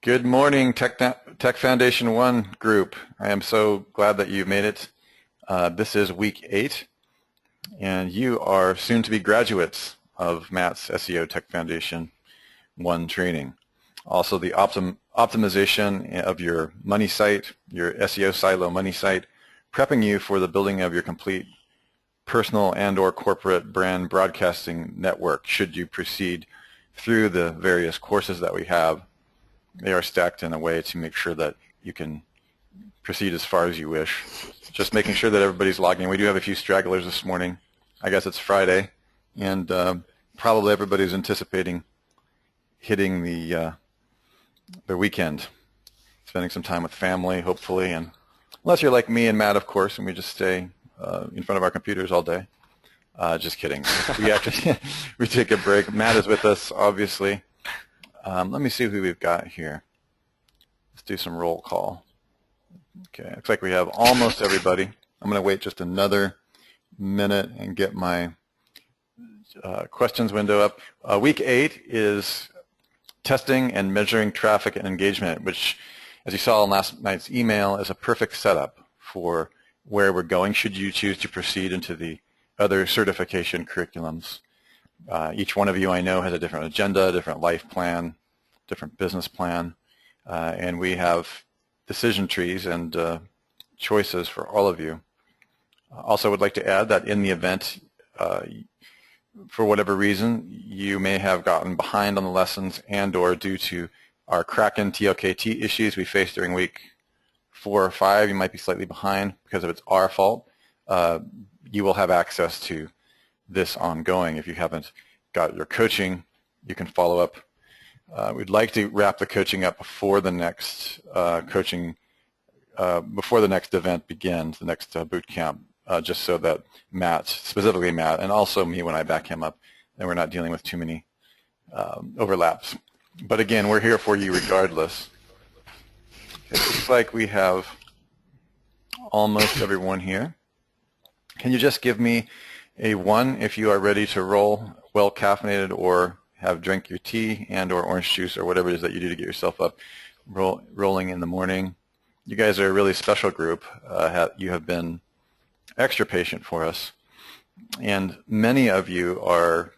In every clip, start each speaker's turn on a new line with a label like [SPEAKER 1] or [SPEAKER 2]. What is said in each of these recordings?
[SPEAKER 1] Good morning, Tech Foundation 1 group. I am so glad that you've made it. This is week 8, and you are soon to be graduates of Matt's SEO Tech Foundation 1 training. Also, the optimization of your money site, your SEO silo money site, prepping you for the building of your complete personal and or corporate brand broadcasting network should you proceed through the various courses that we have. They are stacked in a way to make sure that you can proceed as far as you wish. Just making sure that everybody's logging in. We do have a few stragglers this morning. I guess it's Friday, and probably everybody's anticipating hitting the weekend, spending some time with family, hopefully, and unless you're like me and Matt, of course, and we just stay in front of our computers all day. Just kidding. We take a break. Matt is with us, obviously. Let me see who we've got here. Let's do some roll call. Okay, looks like we have almost everybody. I'm going to wait just another minute and get my questions window up. Week 8 is testing and measuring traffic and engagement, which, as you saw in last night's email, is a perfect setup for where we're going should you choose to proceed into the other certification curriculums. Each one of you, I know, has a different agenda, different life plan, different business plan, and we have decision trees and choices for all of you. Also, would like to add that in the event, for whatever reason, you may have gotten behind on the lessons and or due to our Kraken TLKT issues we faced during week 4 or 5, you might be slightly behind because of it's our fault. You will have access to this ongoing. If you haven't got your coaching, you can follow up. We'd like to wrap the coaching up before the next before the next event begins, the next boot camp, just so that Matt, specifically Matt, and also me when I back him up, and we're not dealing with too many overlaps. But again, we're here for you regardless. It looks like we have almost everyone here. Can you just give me a 1 if you are ready to roll, well caffeinated, or have drank your tea and or orange juice or whatever it is that you do to get yourself up rolling in the morning? You guys are a really special group. You have been extra patient for us, and many of you are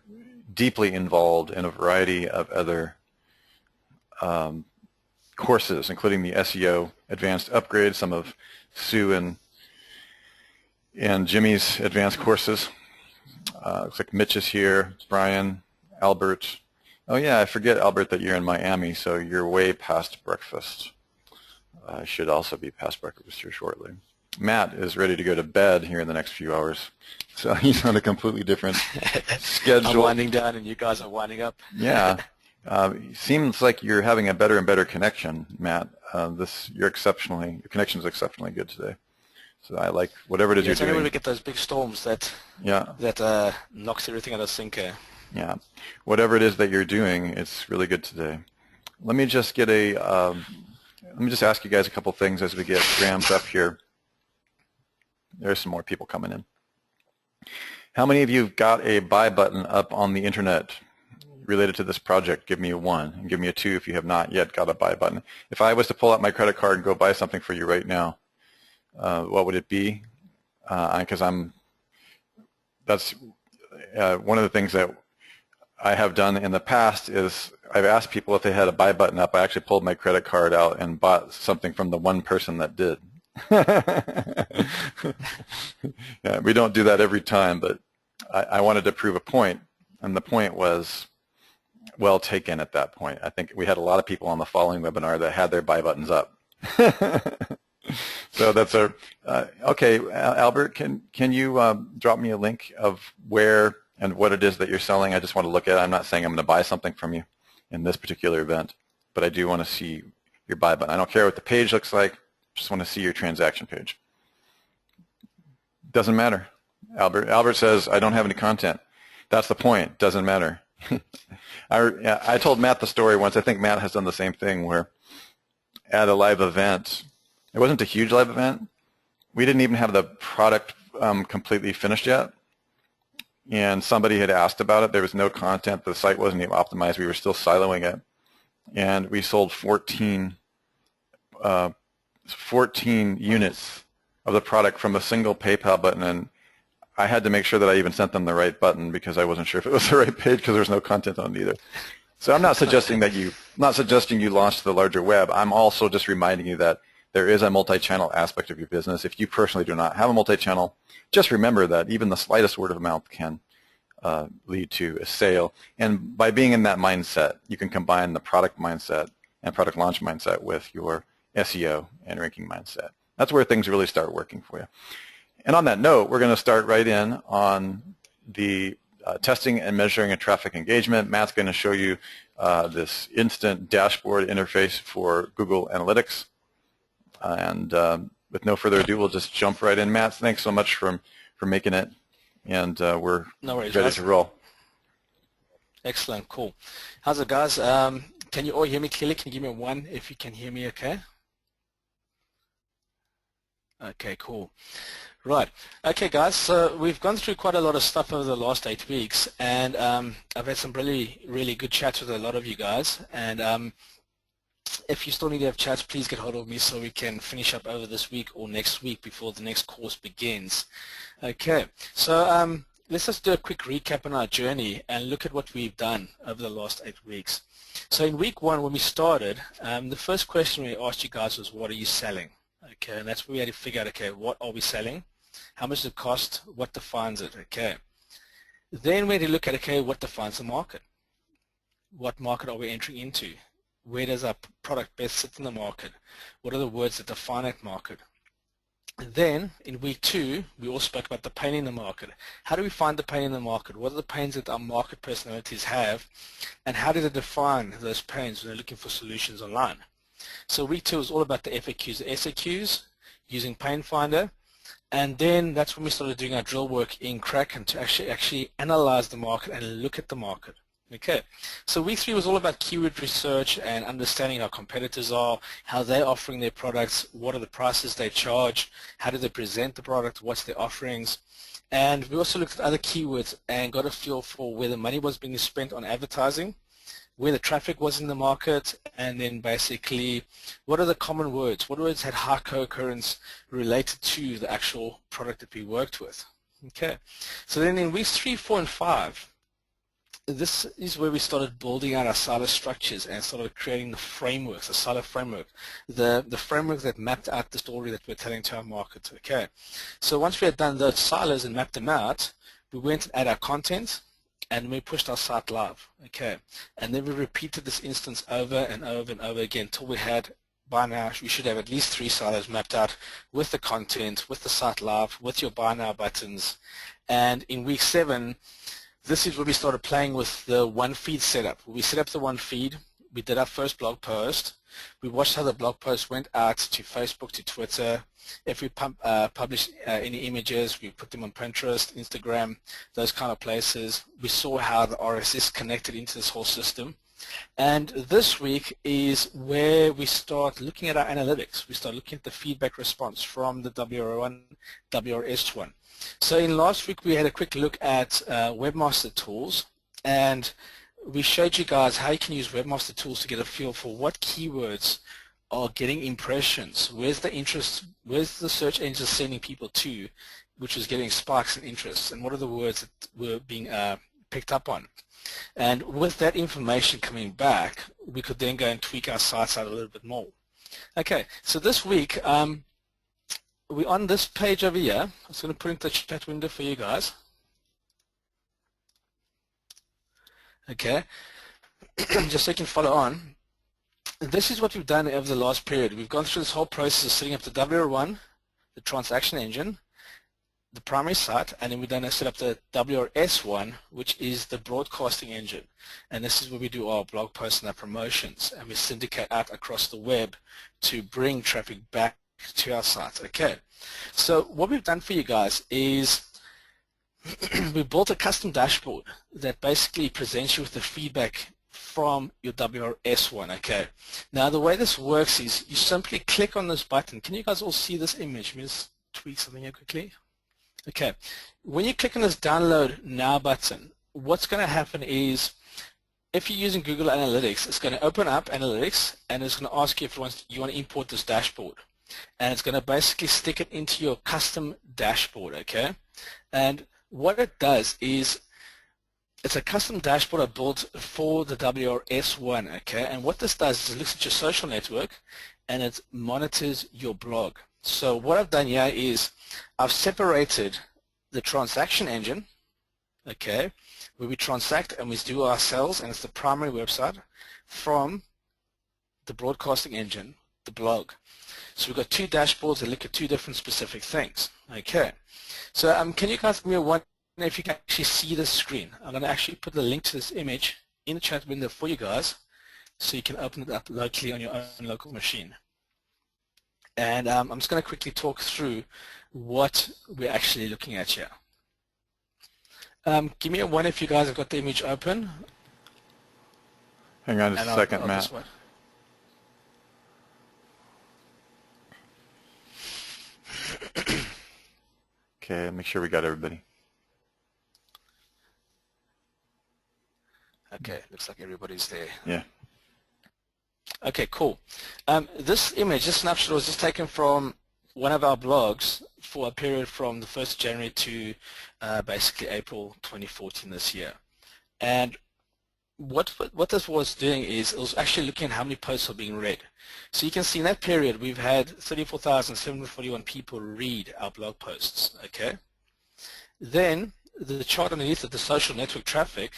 [SPEAKER 1] deeply involved in a variety of other courses, including the SEO Advanced Upgrade, some of Sue and Jimmy's advanced courses. Looks like Mitch is here, Brian, Albert. Oh yeah, I forget, Albert, that you're in Miami, so you're way past breakfast. I should also be past breakfast here shortly. Matt is ready to go to bed here in the next few hours, so he's on a completely different schedule.
[SPEAKER 2] I'm winding down and you guys are winding up.
[SPEAKER 1] Yeah. Seems like you're having a better and better connection, Matt. Your connection is exceptionally good today. So I like whatever it is you're doing.
[SPEAKER 2] It's only when we get those big storms that knocks everything out of sync here.
[SPEAKER 1] Yeah, whatever it is that you're doing, it's really good today. Let me just get let me just ask you guys a couple things as we get ramped up here. There's some more people coming in. How many of you have got a buy button up on the internet related to this project? Give me a 1, and give me a 2 if you have not yet got a buy button. If I was to pull out my credit card and go buy something for you right now, what would it be? Because that's one of the things that I have done in the past is I've asked people if they had a buy button up. I actually pulled my credit card out and bought something from the one person that did. Yeah, we don't do that every time, but I wanted to prove a point, and the point was well taken at that point. I think we had a lot of people on the following webinar that had their buy buttons up. So that's okay. Albert, can you drop me a link of where and what it is that you're selling? I just want to look at it. I'm not saying I'm going to buy something from you in this particular event, but I do want to see your buy button. I don't care what the page looks like. Just want to see your transaction page. Doesn't matter. Albert says, I don't have any content. That's the point. Doesn't matter. I told Matt the story once. I think Matt has done the same thing where at a live event, it wasn't a huge live event. We didn't even have the product completely finished yet. And somebody had asked about it. There was no content. The site wasn't even optimized. We were still siloing it. and we sold 14 units of the product from a single PayPal button, and I had to make sure that I even sent them the right button because I wasn't sure if it was the right page because there's no content on it either. So I'm not suggesting that you launch to the larger web. I'm also just reminding you that there is a multi-channel aspect of your business. If you personally do not have a multi-channel, just remember that even the slightest word of mouth can lead to a sale. And by being in that mindset, you can combine the product mindset and product launch mindset with your SEO and ranking mindset. That's where things really start working for you. And on that note, we're going to start right in on the testing and measuring of traffic engagement. Matt's going to show you this instant dashboard interface for Google Analytics. And with no further ado, we'll just jump right in. Matt, thanks so much for making it, and we're ready to roll.
[SPEAKER 2] Excellent, cool. How's it, guys? Can you all hear me clearly? Can you give me a 1 if you can hear me okay? Okay, cool. Right. Okay, guys, so we've gone through quite a lot of stuff over the last 8 weeks, and I've had some really good chats with a lot of you guys, and if you still need to have chats, please get hold of me so we can finish up over this week or next week before the next course begins. Okay, so let's just do a quick recap on our journey and look at what we've done over the last 8 weeks. So in week 1, when we started, the first question we asked you guys was, what are you selling? Okay, and that's where we had to figure out, okay, what are we selling? How much does it cost? What defines it? Okay. Then we had to look at, okay, what defines the market? What market are we entering into? Where does our product best sit in the market? What are the words that define that market? Then, in week 2, we all spoke about the pain in the market. How do we find the pain in the market? What are the pains that our market personalities have? And how do they define those pains when they're looking for solutions online? So week 2 was all about the FAQs, the SAQs, using Pain Finder. And then that's when we started doing our drill work in Kraken to actually analyze the market and look at the market. Okay, so week 3 was all about keyword research and understanding how competitors are, how they're offering their products, what are the prices they charge, how do they present the product, what's their offerings. And we also looked at other keywords and got a feel for where the money was being spent on advertising, where the traffic was in the market, and then basically what are the common words, what words had high co-occurrence related to the actual product that we worked with. Okay, so then in weeks 3, 4, and 5, this is where we started building out our silo structures and started creating the frameworks, the silo framework, the framework that mapped out the story that we're telling to our market. Okay, so once we had done those silos and mapped them out, we went and added our content and we pushed our site live. Okay, and then we repeated this instance over and over and over again until we had, by now, we should have at least 3 silos mapped out with the content, with the site live, with your buy now buttons. And in week 7, this is where we started playing with the one feed setup. We set up the one feed, we did our first blog post, we watched how the blog post went out to Facebook, to Twitter. If we publish any images, we put them on Pinterest, Instagram, those kind of places. We saw how the RSS connected into this whole system. And this week is where we start looking at our analytics. We start looking at the feedback response from the WR1, WRS1. So in last week we had a quick look at Webmaster Tools, and we showed you guys how you can use Webmaster Tools to get a feel for what keywords are getting impressions, where's the interest, where's the search engine sending people to, which is getting spikes in interest, and what are the words that were being picked up on. And with that information coming back, we could then go and tweak our sites out a little bit more. Okay, so this week, we're on this page over here. I'm just going to put into the chat window for you guys. Okay, just so you can follow on. This is what we've done over the last period. We've gone through this whole process of setting up the WR1, the transaction engine, the primary site, and then we've done set up the WRS1, which is the broadcasting engine. And this is where we do our blog posts and our promotions, and we syndicate out across the web to bring traffic back to our site. Okay, so what we've done for you guys is we built a custom dashboard that basically presents you with the feedback from your WRS1. Okay, now the way this works is you simply click on this button. Can you guys all see this image? Let me just tweak something here quickly. Okay, when you click on this download now button, what's going to happen is if you're using Google Analytics, it's going to open up Analytics and it's going to ask you if you want to import this dashboard. And it's going to basically stick it into your custom dashboard, okay? And what it does is it's a custom dashboard I built for the WRS1, okay? And what this does is it looks at your social network and it monitors your blog. So what I've done here is I've separated the transaction engine, okay, where we transact and we do our sales, and it's the primary website, from the broadcasting engine, the blog. So we've got two dashboards that look at two different specific things. Okay. So can you guys give me one if you can actually see the screen? I'm going to actually put the link to this image in the chat window for you guys so you can open it up locally on your own local machine. And I'm just going to quickly talk through what we're actually looking at here. Give me a one if you guys have got the image open.
[SPEAKER 1] Hang on a second, Matt. Okay, make sure we got everybody.
[SPEAKER 2] Okay, looks like everybody's there.
[SPEAKER 1] Yeah.
[SPEAKER 2] Okay, cool. This image, this snapshot was just taken from one of our blogs for a period from the 1st of January to basically April 2014 this year. And what this was doing is it was actually looking at how many posts are being read. So you can see in that period we've had 34,741 people read our blog posts, okay? Then the chart underneath it, the social network traffic,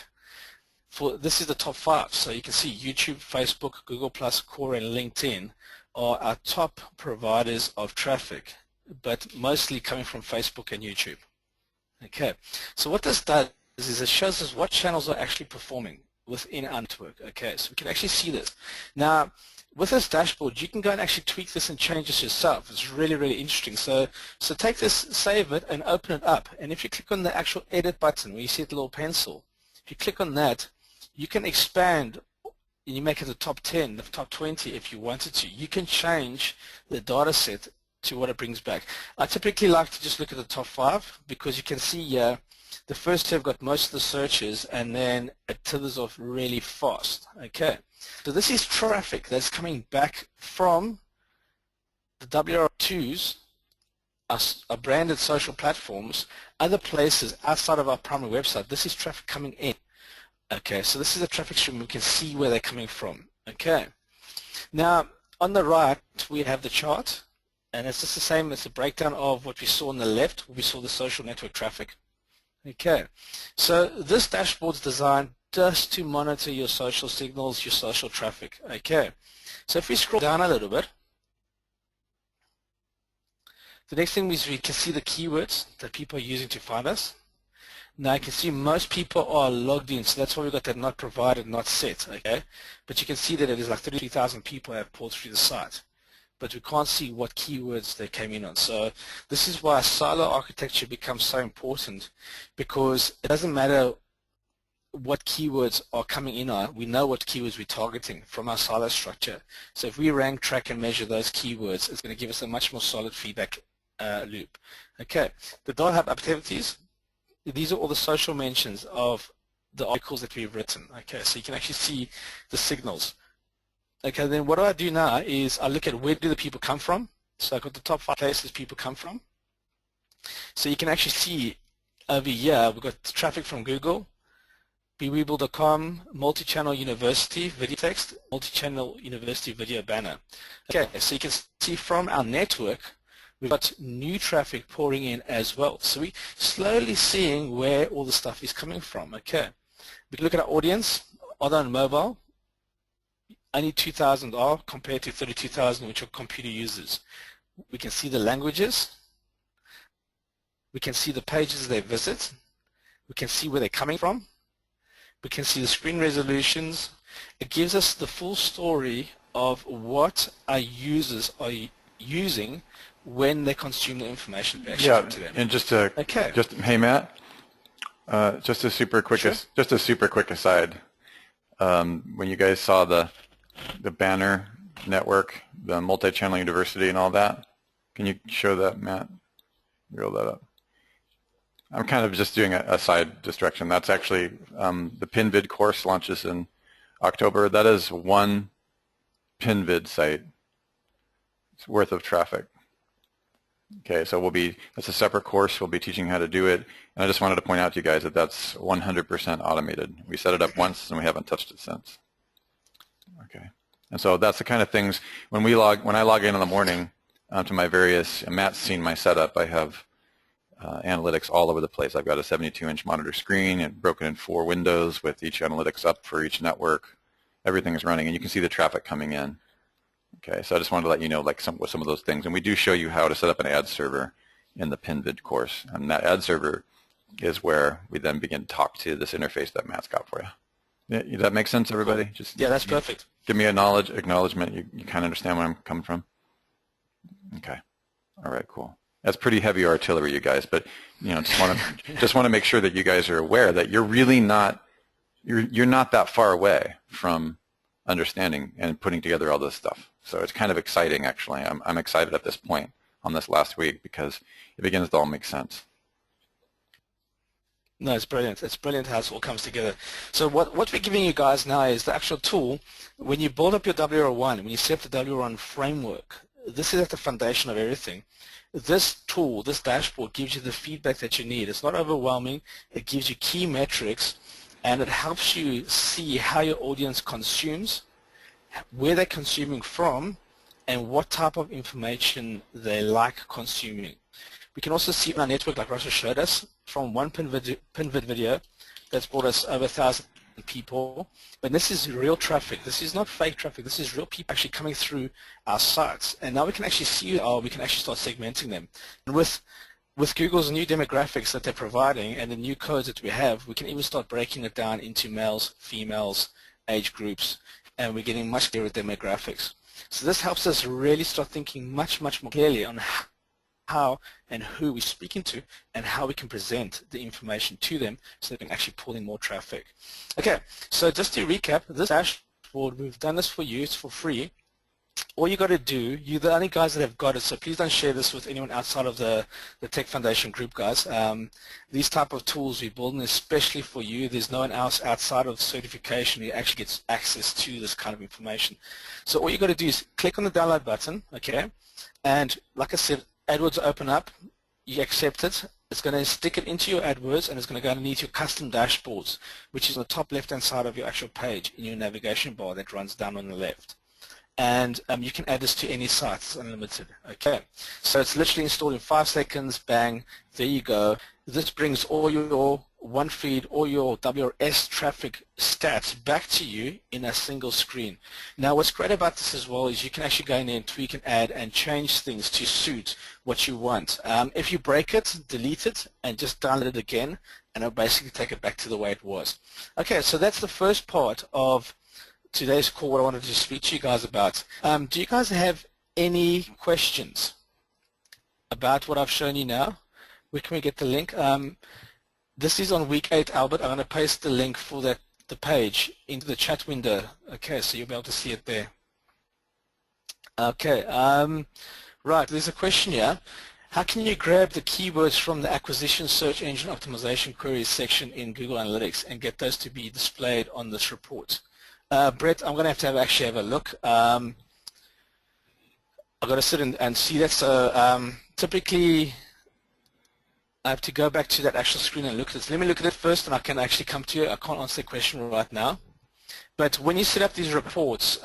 [SPEAKER 2] this is the top 5. So you can see YouTube, Facebook, Google+, Quora, and LinkedIn are our top providers of traffic, but mostly coming from Facebook and YouTube. Okay, so what this does is it shows us what channels are actually performing within our network. Okay, so we can actually see this. Now, with this dashboard, you can go and actually tweak this and change this yourself. It's really, really interesting. So take this, save it, and open it up. And if you click on the actual edit button where you see the little pencil, if you click on that, you can expand. You make it the top 10, the top 20 if you wanted to. You can change the data set to what it brings back. I typically like to just look at the top 5 because you can see here the first 2 have got most of the searches and then it tethers off really fast. Okay, so this is traffic that's coming back from the WR2s, our branded social platforms, other places outside of our primary website. This is traffic coming in. Okay, so this is a traffic stream. We can see where they're coming from. Okay, now on the right we have the chart, and it's just the same as the breakdown of what we saw on the left, where we saw the social network traffic. Okay, so this dashboard is designed just to monitor your social signals, your social traffic. Okay, so if we scroll down a little bit, the next thing is we can see the keywords that people are using to find us. Now you can see most people are logged in, so that's why we've got that not provided, not set, okay? But you can see that it is like 33,000 people have pulled through the site. But we can't see what keywords they came in on. So this is why silo architecture becomes so important, because it doesn't matter what keywords are coming in on. We know what keywords we're targeting from our silo structure. So if we rank, track, and measure those keywords, it's going to give us a much more solid feedback loop. Okay, the data hub activities. These are all the social mentions of the articles that we've written. Okay, so you can actually see the signals. Okay, then what I do now is I look at where do the people come from. So I've got the top 5 places people come from. So you can actually see over here we've got traffic from Google, bweeble.com, multi-channel university video text, multi-channel university video banner. Okay, so you can see from our network we've got new traffic pouring in as well. So we're slowly seeing where all the stuff is coming from. Okay, we can look at our audience. Are they on mobile? Only 2,000 are compared to 32,000 which are computer users. We can see the languages. We can see the pages they visit. We can see where they're coming from. We can see the screen resolutions. It gives us the full story of what our users are using when they consume the information we actually give to them.
[SPEAKER 1] And hey Matt, just a super quick aside. When you guys saw the banner network, the multi-channel university and all that, can you show that, Matt? Reel that up. I'm kind of just doing a side distraction. That's actually the PinVid course launches in October, that is one PinVid site worth of traffic. Okay, so that's a separate course. We'll be teaching how to do it. And I just wanted to point out to you guys that that's 100% automated. We set it up once and we haven't touched it since. Okay, and so that's the kind of things, when I log in the morning to my various, and Matt's seen my setup, I have analytics all over the place. I've got a 72-inch monitor screen and broken in 4 windows with each analytics up for each network. Everything is running, and you can see the traffic coming in. Okay, so I just wanted to let you know like some of those things, and we do show you how to set up an ad server in the PinVid course, and that ad server is where we then begin to talk to this interface that Matt's got for you. Does that make sense, everybody?
[SPEAKER 2] Yeah, that's perfect.
[SPEAKER 1] Give me a acknowledgement. You kind of understand where I'm coming from? Okay. All right, cool. That's pretty heavy artillery, you guys, but just want to make sure that you guys are aware that you're really not that far away from understanding and putting together all this stuff. So it's kind of exciting, actually. I'm excited at this point on this last week because it begins to all make sense.
[SPEAKER 2] No, it's brilliant. It's brilliant how it all comes together. So what we're giving you guys now is the actual tool. When you build up your WR1, when you set up the WR1 framework, this is at the foundation of everything. This tool, this dashboard, gives you the feedback that you need. It's not overwhelming. It gives you key metrics, and it helps you see how your audience consumes, where they're consuming from, and what type of information they like consuming. We can also see on our network, like Russia showed us, from one PinVid video that's brought us over 1,000 people. But this is real traffic. This is not fake traffic. This is real people actually coming through our sites. And now we can actually see, we can actually start segmenting them. And with Google's new demographics that they're providing and the new codes that we have, we can even start breaking it down into males, females, age groups, and we're getting much clearer demographics. So this helps us really start thinking much, much more clearly on how and who we're speaking to and how we can present the information to them so they can actually pull in more traffic. Okay, so just to recap, this dashboard, we've done this for you, it's for free. All you got to do, you're the only guys that have got it, so please don't share this with anyone outside of the Tech Foundation group, guys. These type of tools we're building especially for you. There's no one else outside of certification who actually gets access to this kind of information. So all you got to do is click on the download button, okay, and like I said, AdWords open up, you accept it, it's going to stick it into your AdWords and it's going to go underneath your custom dashboards, which is on the top left-hand side of your actual page in your navigation bar that runs down on the left. And you can add this to any site, it's unlimited. Okay, so it's literally installed in 5 seconds, bang, there you go. This brings all your one feed, all your WRS traffic stats back to you in a single screen. Now what's great about this as well is you can actually go in there and tweak and add and change things to suit what you want. If you break it, delete it and just download it again and it'll basically take it back to the way it was. Okay, so that's the first part of today's call, what I wanted to speak to you guys about. Do you guys have any questions about what I've shown you now? Where can we get the link? This is on week 8, Albert. I'm going to paste the link for the page into the chat window. Okay, so you'll be able to see it there. Okay, right, there's a question here. How can you grab the keywords from the acquisition search engine optimization queries section in Google Analytics and get those to be displayed on this report? Brett, I'm going to actually have a look. I've got to sit and see that. So typically, I have to go back to that actual screen and look at it. So let me look at it first, and I can actually come to you. I can't answer the question right now. But when you set up these reports,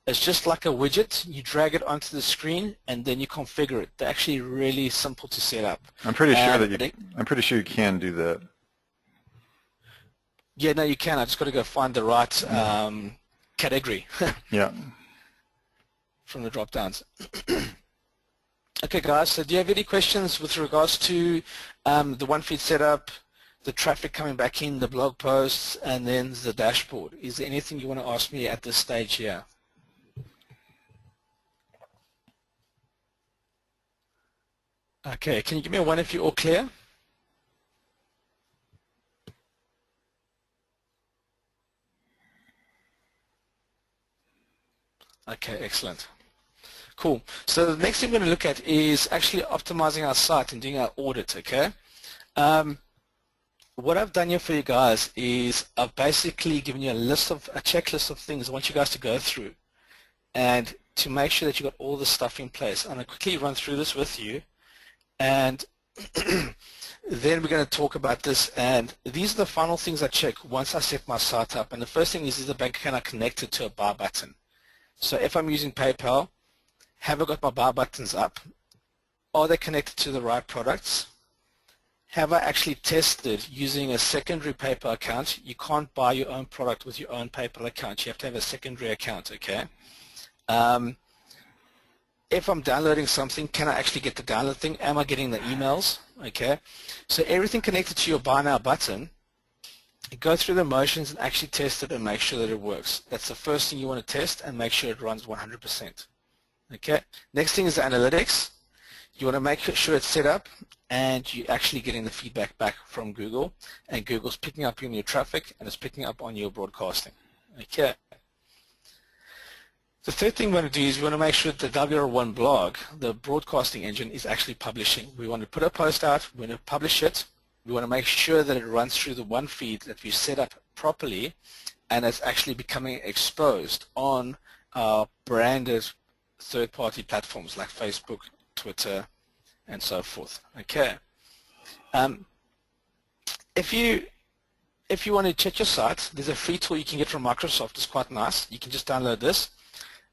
[SPEAKER 2] it's just like a widget. You drag it onto the screen, and then you configure it. They're actually really simple to set up.
[SPEAKER 1] I'm pretty sure you can do that.
[SPEAKER 2] Yeah, no, you can. I just got to go find the right category.
[SPEAKER 1] Yeah.
[SPEAKER 2] From the drop downs. Okay, guys. So, do you have any questions with regards to the one feed setup, the traffic coming back in, the blog posts, and then the dashboard? Is there anything you want to ask me at this stage here? Okay. Can you give me a one if you're all clear? Okay, excellent. Cool. So the next thing we're going to look at is actually optimizing our site and doing our audit, okay? what I've done here for you guys is I've basically given you a checklist of things I want you guys to go through and to make sure that you've got all the stuff in place. I'm going to quickly run through this with you, and then we're going to talk about this, and these are the final things I check once I set my site up. And the first thing is the bank account I connected to a buy button. So if I'm using PayPal, have I got my buy buttons up? Are they connected to the right products? Have I actually tested using a secondary PayPal account? You can't buy your own product with your own PayPal account. You have to have a secondary account, okay? If I'm downloading something, can I actually get the download thing? Am I getting the emails? Okay, so everything connected to your Buy Now button, go through the motions and actually test it and make sure that it works. That's the first thing you want to test and make sure it runs 100%. Okay, next thing is the analytics. You want to make sure it's set up and you're actually getting the feedback back from Google, and Google's picking up on your traffic and it's picking up on your broadcasting. Okay. The third thing we want to do is we want to make sure that the WR1 blog, the broadcasting engine, is actually publishing. We want to put a post out, we want to publish it, we want to make sure that it runs through the one feed that we set up properly and it's actually becoming exposed on our branded third-party platforms like Facebook, Twitter, and so forth. Okay. If you want to check your site, there's a free tool you can get from Microsoft. It's quite nice. You can just download this.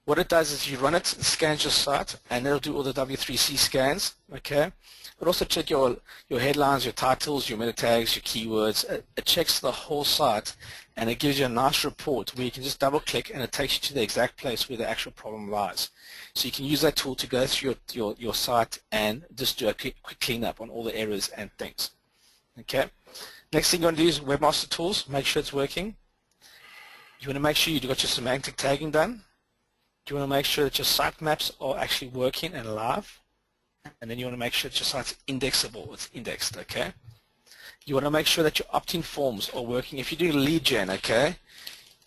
[SPEAKER 2] What it does is you run it, it scans your site, and it'll do all the W3C scans, okay? But also check your headlines, your titles, your meta tags, your keywords. It checks the whole site, and it gives you a nice report where you can just double-click, and it takes you to the exact place where the actual problem lies. So you can use that tool to go through your site and just do a quick cleanup on all the errors and things, okay? Next thing you want to do is Webmaster Tools. Make sure it's working. You want to make sure you've got your semantic tagging done. You want to make sure that your sitemaps are actually working and live, and then you want to make sure that your site's indexable, it's indexed, okay? You want to make sure that your opt-in forms are working. If you're doing lead gen, okay,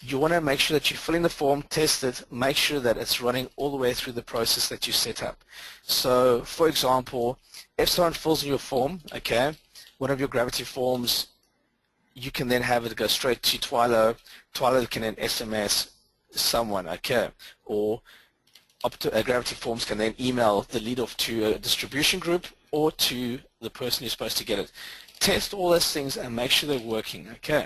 [SPEAKER 2] you want to make sure that you fill in the form, test it, make sure that it's running all the way through the process that you set up. So, for example, if someone fills in your form, okay, one of your gravity forms, you can then have it go straight to Twilo. Twilo can then SMS someone, okay, or Gravity Forms can then email the lead off to a distribution group or to the person who's supposed to get it. Test all those things and make sure they're working, okay.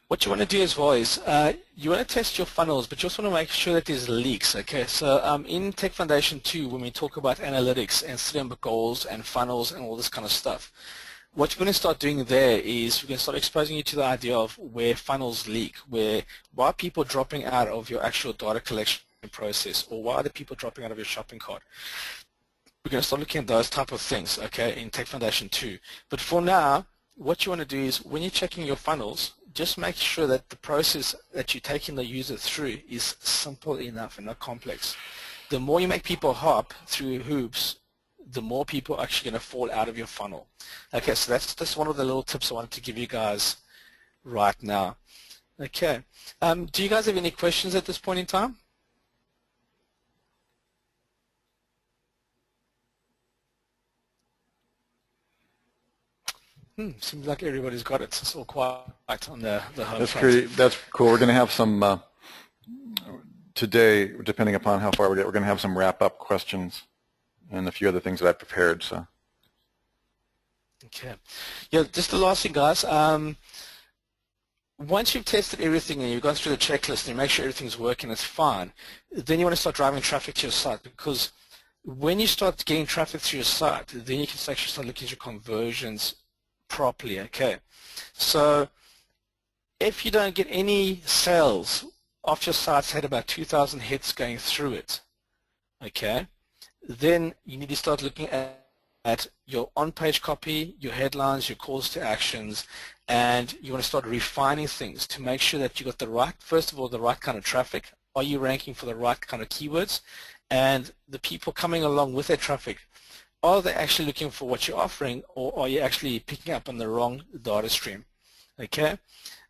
[SPEAKER 2] What you want to do as well is you want to test your funnels, but you also want to make sure that there's leaks. Okay, so in Tech Foundation 2, when we talk about analytics and setting up goals and funnels and all this kind of stuff, what you're going to start doing there is we're going to start exposing you to the idea of where funnels leak, why are people dropping out of your actual data collection process, or why are the people dropping out of your shopping cart. We're going to start looking at those type of things, okay, in Tech Foundation 2. But for now, what you want to do is when you're checking your funnels, just make sure that the process that you're taking the user through is simple enough and not complex. The more you make people hop through hoops, the more people are actually going to fall out of your funnel. Okay, so that's just one of the little tips I wanted to give you guys right now. Okay, do you guys have any questions at this point in time? Seems like everybody's got it. It's all quiet on the home front.
[SPEAKER 1] That's cool. We're going to have some today, depending upon how far we get. We're going to have some wrap-up questions and a few other things that I prepared. So.
[SPEAKER 2] Okay. Yeah. Just the last thing, guys. Once you've tested everything and you've gone through the checklist and you make sure everything's working, it's fine. Then you want to start driving traffic to your site, because when you start getting traffic through your site, then you can actually start looking at your conversions properly, okay? So if you don't get any sales after your site's had about 2,000 hits going through it, okay, then you need to start looking at your on-page copy, your headlines, your calls to actions, and you want to start refining things to make sure that you got the right, first of all, the right kind of traffic. Are you ranking for the right kind of keywords? And the people coming along with that traffic, are they actually looking for what you're offering, or are you actually picking up on the wrong data stream? Okay.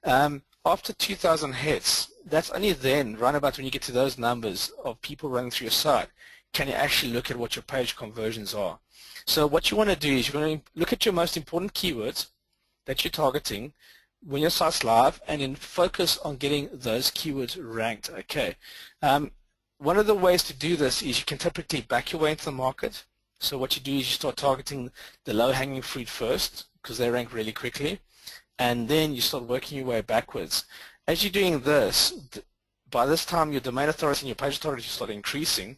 [SPEAKER 2] After 2,000 hits, that's only then, right about when you get to those numbers of people running through your site, can you actually look at what your page conversions are. So what you want to do is you're going to look at your most important keywords that you're targeting when your site's live, and then focus on getting those keywords ranked. Okay. One of the ways to do this is you can typically back your way into the market. So what you do is you start targeting the low-hanging fruit first, because they rank really quickly, and then you start working your way backwards. As you're doing this, by this time your domain authority and your page authority start increasing.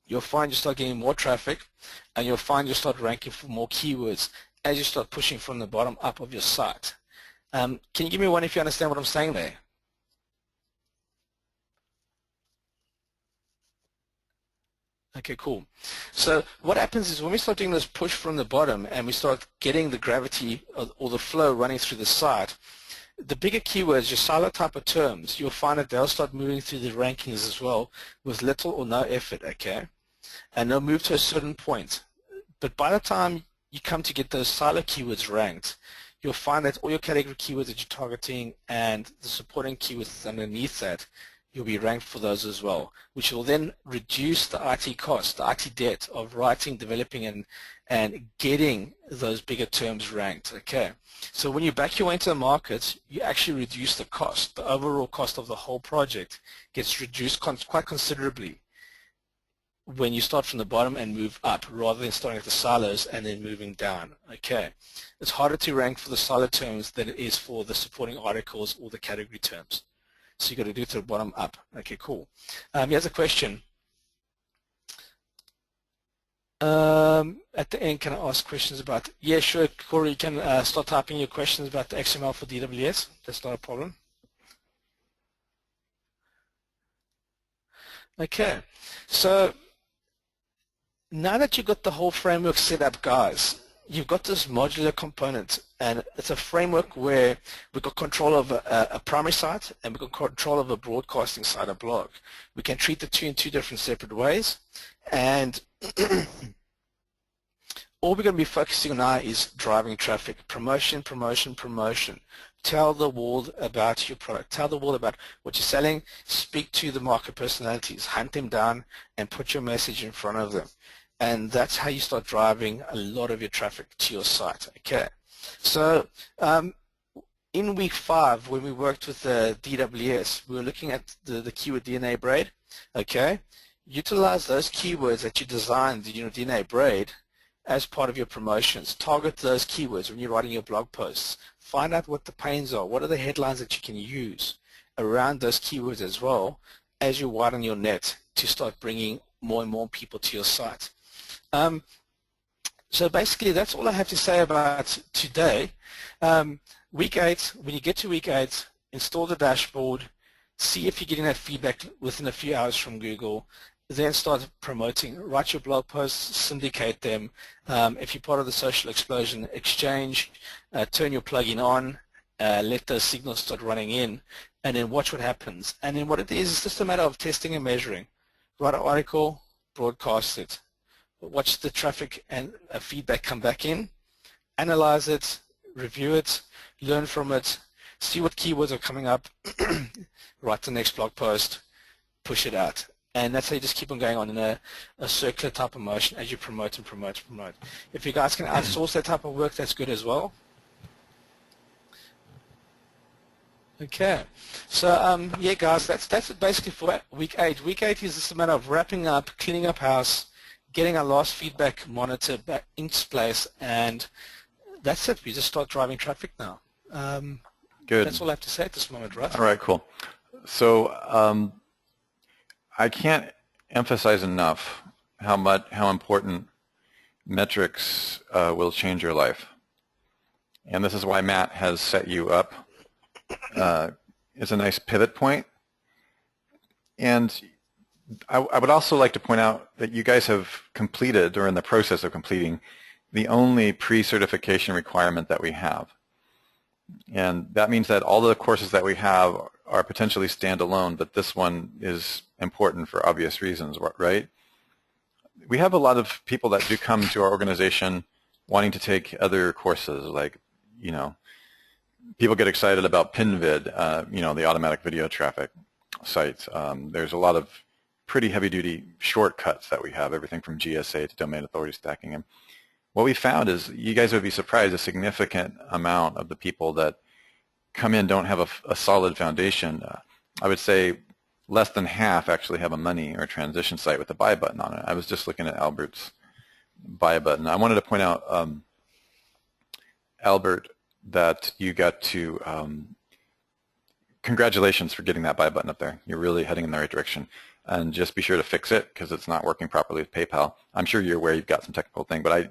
[SPEAKER 2] You'll find you start getting more traffic, and you'll find you start ranking for more keywords as you start pushing from the bottom up of your site. Can you give me one if you understand what I'm saying there? Okay, cool. So what happens is when we start doing this push from the bottom and we start getting the gravity or the flow running through the site, the bigger keywords, your silo type of terms, you'll find that they'll start moving through the rankings as well with little or no effort, okay? And they'll move to a certain point. But by the time you come to get those silo keywords ranked, you'll find that all your category keywords that you're targeting and the supporting keywords underneath that, you'll be ranked for those as well, which will then reduce the IT cost, the IT debt of writing, developing, and getting those bigger terms ranked. Okay, so when you back your way into the market, you actually reduce the cost. The overall cost of the whole project gets reduced quite considerably when you start from the bottom and move up, rather than starting at the silos and then moving down. Okay, it's harder to rank for the silo terms than it is for the supporting articles or the category terms. So you've got to do it to the bottom up. Okay, cool. Here's a question. At the end, can I ask questions about? Yeah, sure, Corey, you can start typing your questions about the XML for DWS. That's not a problem. Okay, so now that you've got the whole framework set up, guys, you've got this modular component, and it's a framework where we've got control of a primary site and we've got control of a broadcasting site, a blog. We can treat the two in two different separate ways, and all we're going to be focusing on now is driving traffic, promotion, promotion, promotion. Tell the world about your product. Tell the world about what you're selling. Speak to the market personalities. Hunt them down and put your message in front of them. And that's how you start driving a lot of your traffic to your site. Okay, so in week 5, when we worked with the DWS, we were looking at the keyword DNA braid. Okay, utilize those keywords that you designed in your DNA braid as part of your promotions. Target those keywords when you're writing your blog posts. Find out what the pains are. What are the headlines that you can use around those keywords as well as you widen your net to start bringing more and more people to your site. So basically that's all I have to say about today. Week 8, when you get to week 8, install the dashboard, see if you're getting that feedback within a few hours from Google, then start promoting. Write your blog posts, syndicate them. If you're part of the Social Explosion Exchange, turn your plugin on, let those signals start running in, and then watch what happens. And then what it is just a matter of testing and measuring. Write an article, broadcast it. Watch the traffic and feedback come back in, analyze it, review it, learn from it, see what keywords are coming up, write the next blog post, push it out. And that's how you just keep on going on in a circular type of motion as you promote and promote and promote. If you guys can outsource that type of work, that's good as well. Okay, so yeah guys, that's it basically for week 8. Week 8 is just a matter of wrapping up, cleaning up house, getting our last feedback monitor back into place, and that's it. We just start driving traffic now.
[SPEAKER 1] Good.
[SPEAKER 2] That's all I have to say at this moment, right?
[SPEAKER 1] All right, cool. So I can't emphasize enough how important metrics will change your life, and this is why Matt has set you up. It's a nice pivot point, and I would also like to point out that you guys have completed, or in the process of completing, the only pre-certification requirement that we have. And that means that all the courses that we have are potentially standalone, but this one is important for obvious reasons, right? We have a lot of people that do come to our organization wanting to take other courses, like, you know, people get excited about PinVid, you know, the automatic video traffic sites. There's a lot of pretty heavy-duty shortcuts that we have, everything from GSA to domain authority stacking. And what we found is, you guys would be surprised, a significant amount of the people that come in don't have a solid foundation. I would say less than half actually have a money or transition site with a buy button on it. I was just looking at Albert's buy button. I wanted to point out, Albert, that you got to, congratulations for getting that buy button up there. You're really heading in the right direction. And just be sure to fix it because it's not working properly with PayPal. I'm sure you're aware you've got some technical thing, but I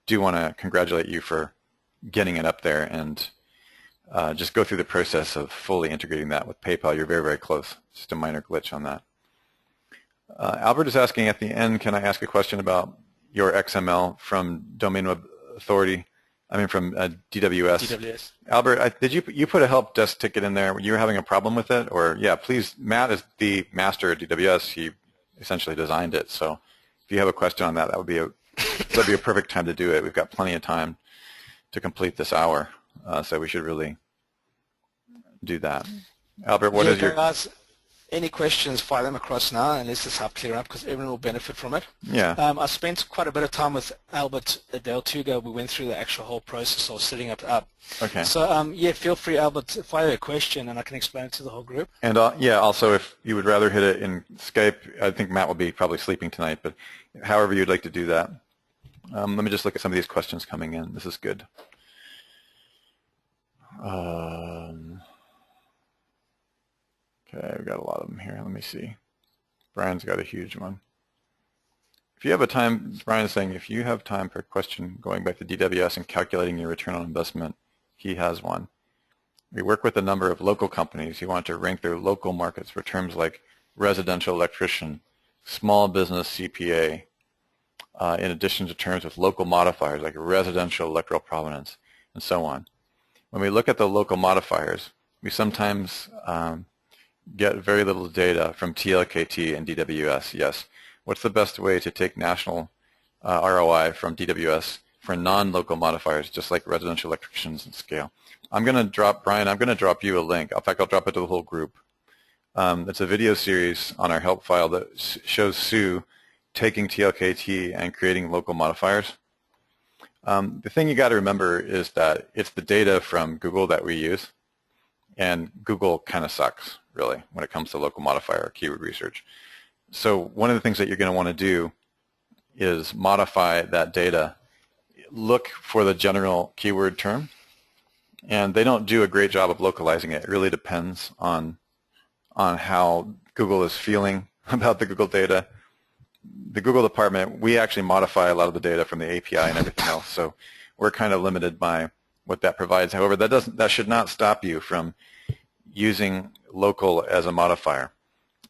[SPEAKER 1] do want to congratulate you for getting it up there, and just go through the process of fully integrating that with PayPal. You're very, very close. Just a minor glitch on that. Albert is asking at the end, can I ask a question about your XML from Domain Web Authority? I mean, from DWS.
[SPEAKER 2] DWS.
[SPEAKER 1] Albert, did you put a help desk ticket in there? You were having a problem with it? Or, yeah, please, Matt is the master at DWS. He essentially designed it. So if you have a question on that, that'd be a perfect time to do it. We've got plenty of time to complete this hour, so we should really do that. Albert, what is your...
[SPEAKER 2] Guys, any questions, fire them across now, and let's just help clear up because everyone will benefit from it.
[SPEAKER 1] Yeah.
[SPEAKER 2] I spent quite a bit of time with Albert a day or two ago. We went through the actual whole process of setting it up.
[SPEAKER 1] Okay.
[SPEAKER 2] So, yeah, feel free, Albert, fire a question, and I can explain it to the whole group.
[SPEAKER 1] And, yeah, also, if you would rather hit it in Skype, I think Matt will be probably sleeping tonight, but however you'd like to do that. Let me just look at some of these questions coming in. This is good. Okay, we've got a lot of them here. Let me see. Brian's got a huge one. If you have a time, Brian is saying, if you have time per question going back to DWS and calculating your return on investment, he has one. We work with a number of local companies who want to rank their local markets for terms like residential electrician, small business CPA, in addition to terms with local modifiers like residential electoral provenance, and so on. When we look at the local modifiers, we sometimes get very little data from TLKT and DWS, yes. What's the best way to take national ROI from DWS for non-local modifiers, just like residential electricians and scale? I'm going to drop, Brian, I'm going to drop you a link. In fact, I'll drop it to the whole group. It's a video series on our help file that shows Sue taking TLKT and creating local modifiers. The thing you got to remember is that it's the data from Google that we use, and Google kind of sucks, really, when it comes to local modifier or keyword research. So one of the things that you're going to want to do is modify that data, look for the general keyword term, and they don't do a great job of localizing it. It really depends on how Google is feeling about the Google data. The Google department, we actually modify a lot of the data from the API and everything else, so we're kind of limited by what that provides. However, that should not stop you from using local as a modifier.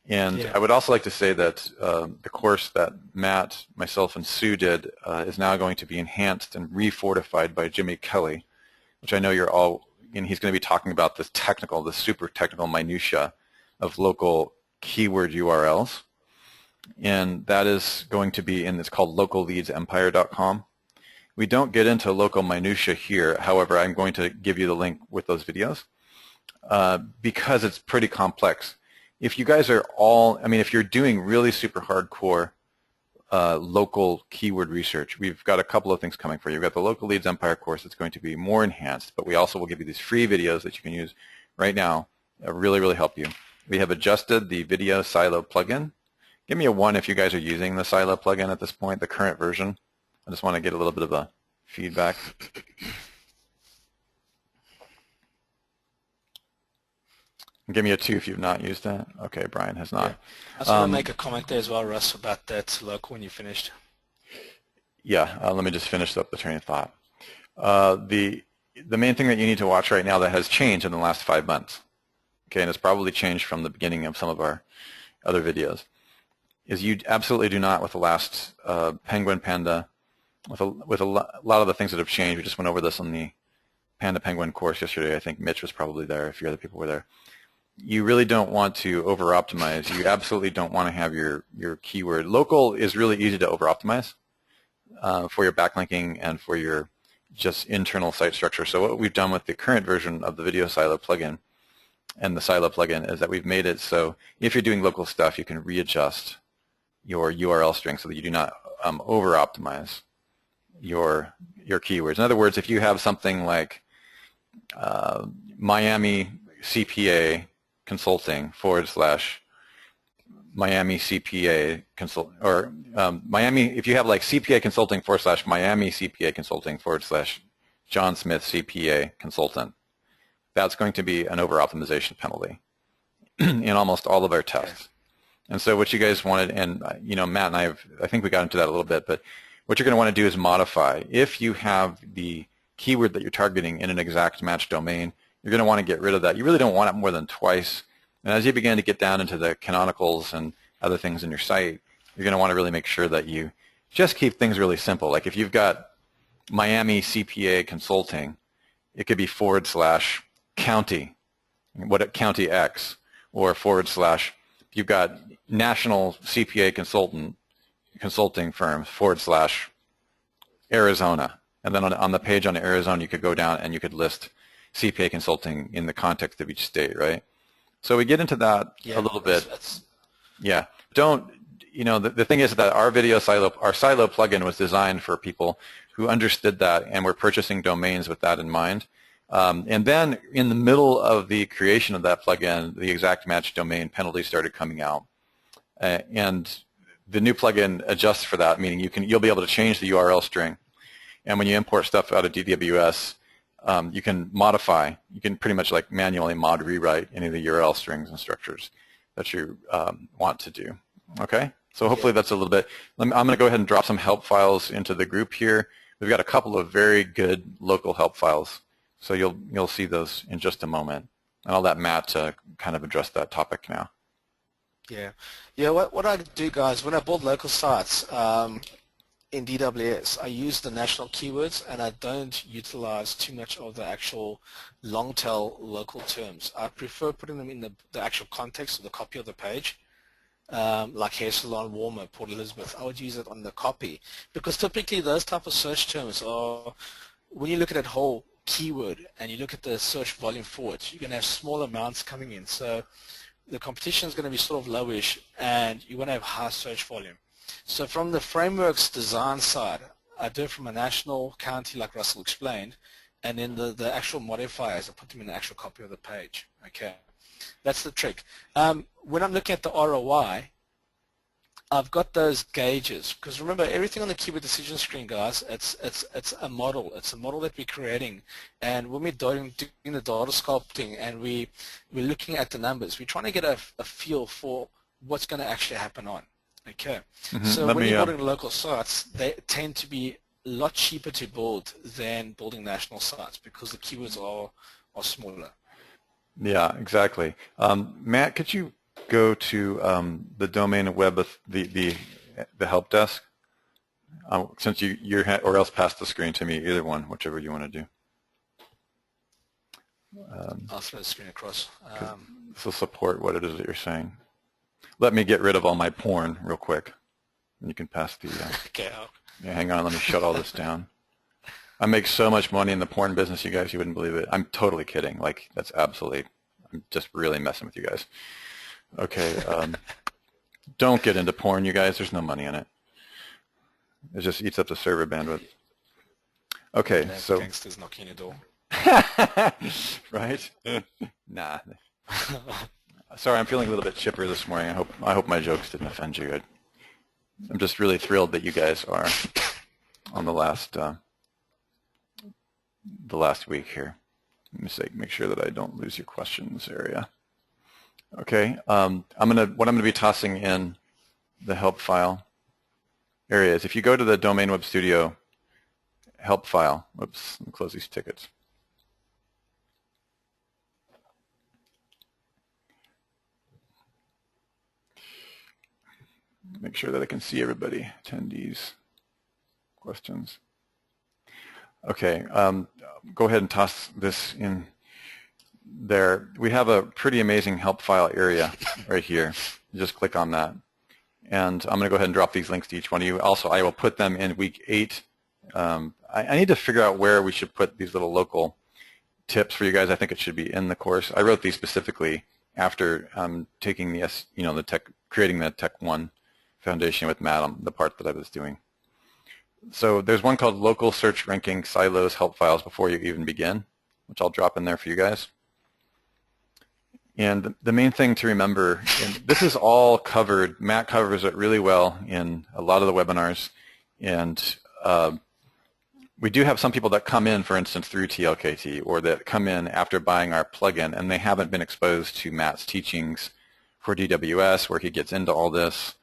[SPEAKER 1] And yeah. I would also like to say that the course that Matt, myself, and Sue did is now going to be enhanced and refortified by Jimmy Kelley, which I know you're all, and he's going to be talking about the super technical minutia of local keyword URLs. And that is going to be it's called localleadsempire.com. We don't get into local minutia here. However, I'm going to give you the link with those videos because it's pretty complex. If you guys are all, if you're doing really super hardcore local keyword research, we've got a couple of things coming for you. We've got the Local Leads Empire course that's going to be more enhanced, but we also will give you these free videos that you can use right now that really, really help you. We have adjusted the video silo plugin. Give me a 1 if you guys are using the silo plugin at this point, the current version. I just want to get a little bit of a feedback. Give me a 2 if you've not used that. Okay, Brian has not.
[SPEAKER 2] Yeah. I was going to make a comment there as well, Russ, about that local when you finished.
[SPEAKER 1] Yeah, let me just finish up the train of thought. The main thing that you need to watch right now that has changed in the last 5 months, okay, and it's probably changed from the beginning of some of our other videos, is you absolutely do not, with the last Penguin Panda, with a lot of the things that have changed. We just went over this on the Panda Penguin course yesterday. I think Mitch was probably there, if your other people were there. You really don't want to over-optimize. You absolutely don't want to have your keyword. Local is really easy to over-optimize for your backlinking and for your just internal site structure. So what we've done with the current version of the video silo plugin and the silo plugin is that we've made it so if you're doing local stuff, you can readjust your URL string so that you do not over-optimize your keywords. In other words, if you have something like Miami CPA consulting / Miami CPA consult, or Miami, if you have like CPA consulting / Miami CPA consulting / John Smith CPA consultant, that's going to be an over-optimization penalty in almost all of our tests. And so what you guys wanted, and Matt and I think we got into that a little bit, but what you're going to want to do is modify. If you have the keyword that you're targeting in an exact match domain, you're going to want to get rid of that. You really don't want it more than twice. And as you begin to get down into the canonicals and other things in your site, you're going to want to really make sure that you just keep things really simple. Like if you've got Miami CPA consulting, it could be / county, county X, or / you've got national CPA consulting firm / Arizona. And then on the page on Arizona, you could go down and you could list CPA consulting in the context of each state, right? So we get into that a little bit. Yeah. The thing is that our silo plugin was designed for people who understood that and were purchasing domains with that in mind. And then in the middle of the creation of that plugin, the exact match domain penalties started coming out. And the new plugin adjusts for that, meaning you'll be able to change the URL string. And when you import stuff out of DWS, you can modify. You can pretty much like manually rewrite any of the URL strings and structures that you want to do. Okay? So hopefully that's a little bit. I'm going to go ahead and drop some help files into the group here. We've got a couple of very good local help files. So you'll see those in just a moment. And I'll let Matt kind of address that topic now.
[SPEAKER 2] Yeah. What I do, guys, when I build local sites in DWS, I use the national keywords and I don't utilize too much of the actual long tail local terms. I prefer putting them in the actual context of the copy of the page. Like hair salon, warmer, Port Elizabeth. I would use it on the copy because typically those type of search terms are, when you look at that whole keyword and you look at the search volume for it, you're going to have small amounts coming in. So the competition is going to be sort of lowish and you're going to have high search volume. So from the framework's design side, I do it from a national, county, like Russell explained, and then the actual modifiers, I put them in the actual copy of the page. Okay, that's the trick. When I'm looking at the ROI, I've got those gauges because remember everything on the keyword decision screen, guys. It's a model. It's a model that we're creating, and when we're doing the data sculpting and we're looking at the numbers, we're trying to get a feel for what's going to actually happen on. Okay, so when you're building local sites, they tend to be a lot cheaper to build than building national sites because the keywords are smaller.
[SPEAKER 1] Yeah, exactly. Matt, could you go to the domain web of the help desk? Since you're or else pass the screen to me, either one, whichever you want to do.
[SPEAKER 2] I'll throw the screen across.
[SPEAKER 1] This will support what it is that you're saying. Let me get rid of all my porn real quick, and you can pass the.
[SPEAKER 2] Okay.
[SPEAKER 1] Yeah, hang on. Let me shut all this down. I make so much money in the porn business, you guys, you wouldn't believe it. I'm totally kidding. Like, that's absolutely. I'm just really messing with you guys. Okay. Don't get into porn, you guys. There's no money in it. It just eats up the server bandwidth. Okay, so.
[SPEAKER 2] Gangsters knocking your door.
[SPEAKER 1] Right? Nah. Sorry, I'm feeling a little bit chipper this morning. I hope my jokes didn't offend you. I'm just really thrilled that you guys are on the last week here. Let me make sure that I don't lose your questions area. Okay, what I'm gonna be tossing in the help file area is if you go to the Domain Web Studio help file. Whoops, let me close these tickets. Make sure that I can see everybody, attendees, questions. Okay, go ahead and toss this in there. We have a pretty amazing help file area right here. Just click on that. And I'm going to go ahead and drop these links to each one of you. Also, I will put them in week 8 I need to figure out where we should put these little local tips for you guys. I think it should be in the course. I wrote these specifically after taking creating the Tech 1 foundation with Matt on the part that I was doing. So there's one called Local Search Ranking Silos Help Files before you even begin, which I'll drop in there for you guys. And the main thing to remember, and this is all covered, Matt covers it really well in a lot of the webinars, and we do have some people that come in, for instance, through TLKT, or that come in after buying our plugin, and they haven't been exposed to Matt's teachings for DWS, where he gets into all this.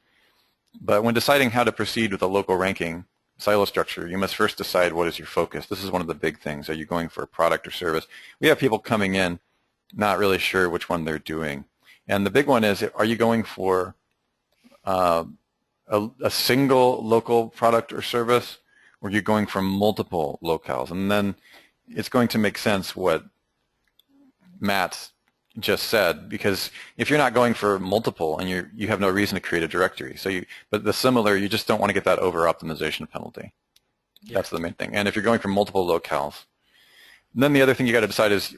[SPEAKER 1] But when deciding how to proceed with a local ranking silo structure, you must first decide what is your focus. This is one of the big things. Are you going for a product or service? We have people coming in not really sure which one they're doing. And the big one is, are you going for a single local product or service, or are you going for multiple locales? And then it's going to make sense what Matt just said, because if you're not going for multiple and you have no reason to create a directory, but the similar, you just don't want to get that over-optimization penalty. Yeah. That's the main thing. And if you're going for multiple locales, then the other thing you got to decide is,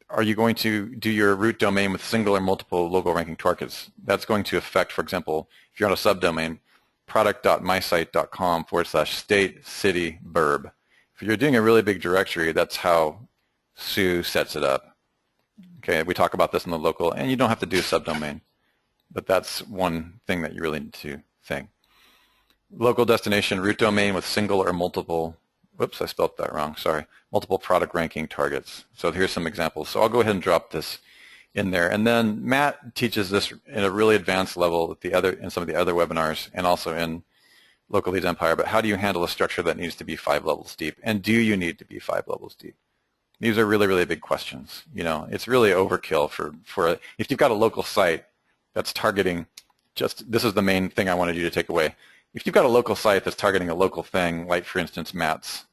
[SPEAKER 1] are you going to do your root domain with single or multiple local ranking targets? That's going to affect, for example, if you're on a subdomain, product.mysite.com/state, city, burb. If you're doing a really big directory, that's how Sue sets it up. Okay, we talk about this in the local, and you don't have to do a subdomain, but that's one thing that you really need to think. Local destination root domain with single or multiple, whoops, I spelled that wrong, sorry, multiple product ranking targets. So here's some examples. So I'll go ahead and drop this in there. And then Matt teaches this in a really advanced level in some of the other webinars, and also in Local Leads Empire. But how do you handle a structure that needs to be 5 levels deep? And do you need to be 5 levels deep? These are really, really big questions. It's really overkill if you've got a local site that's targeting this is the main thing I wanted you to take away. If you've got a local site that's targeting a local thing, like for instance Matt's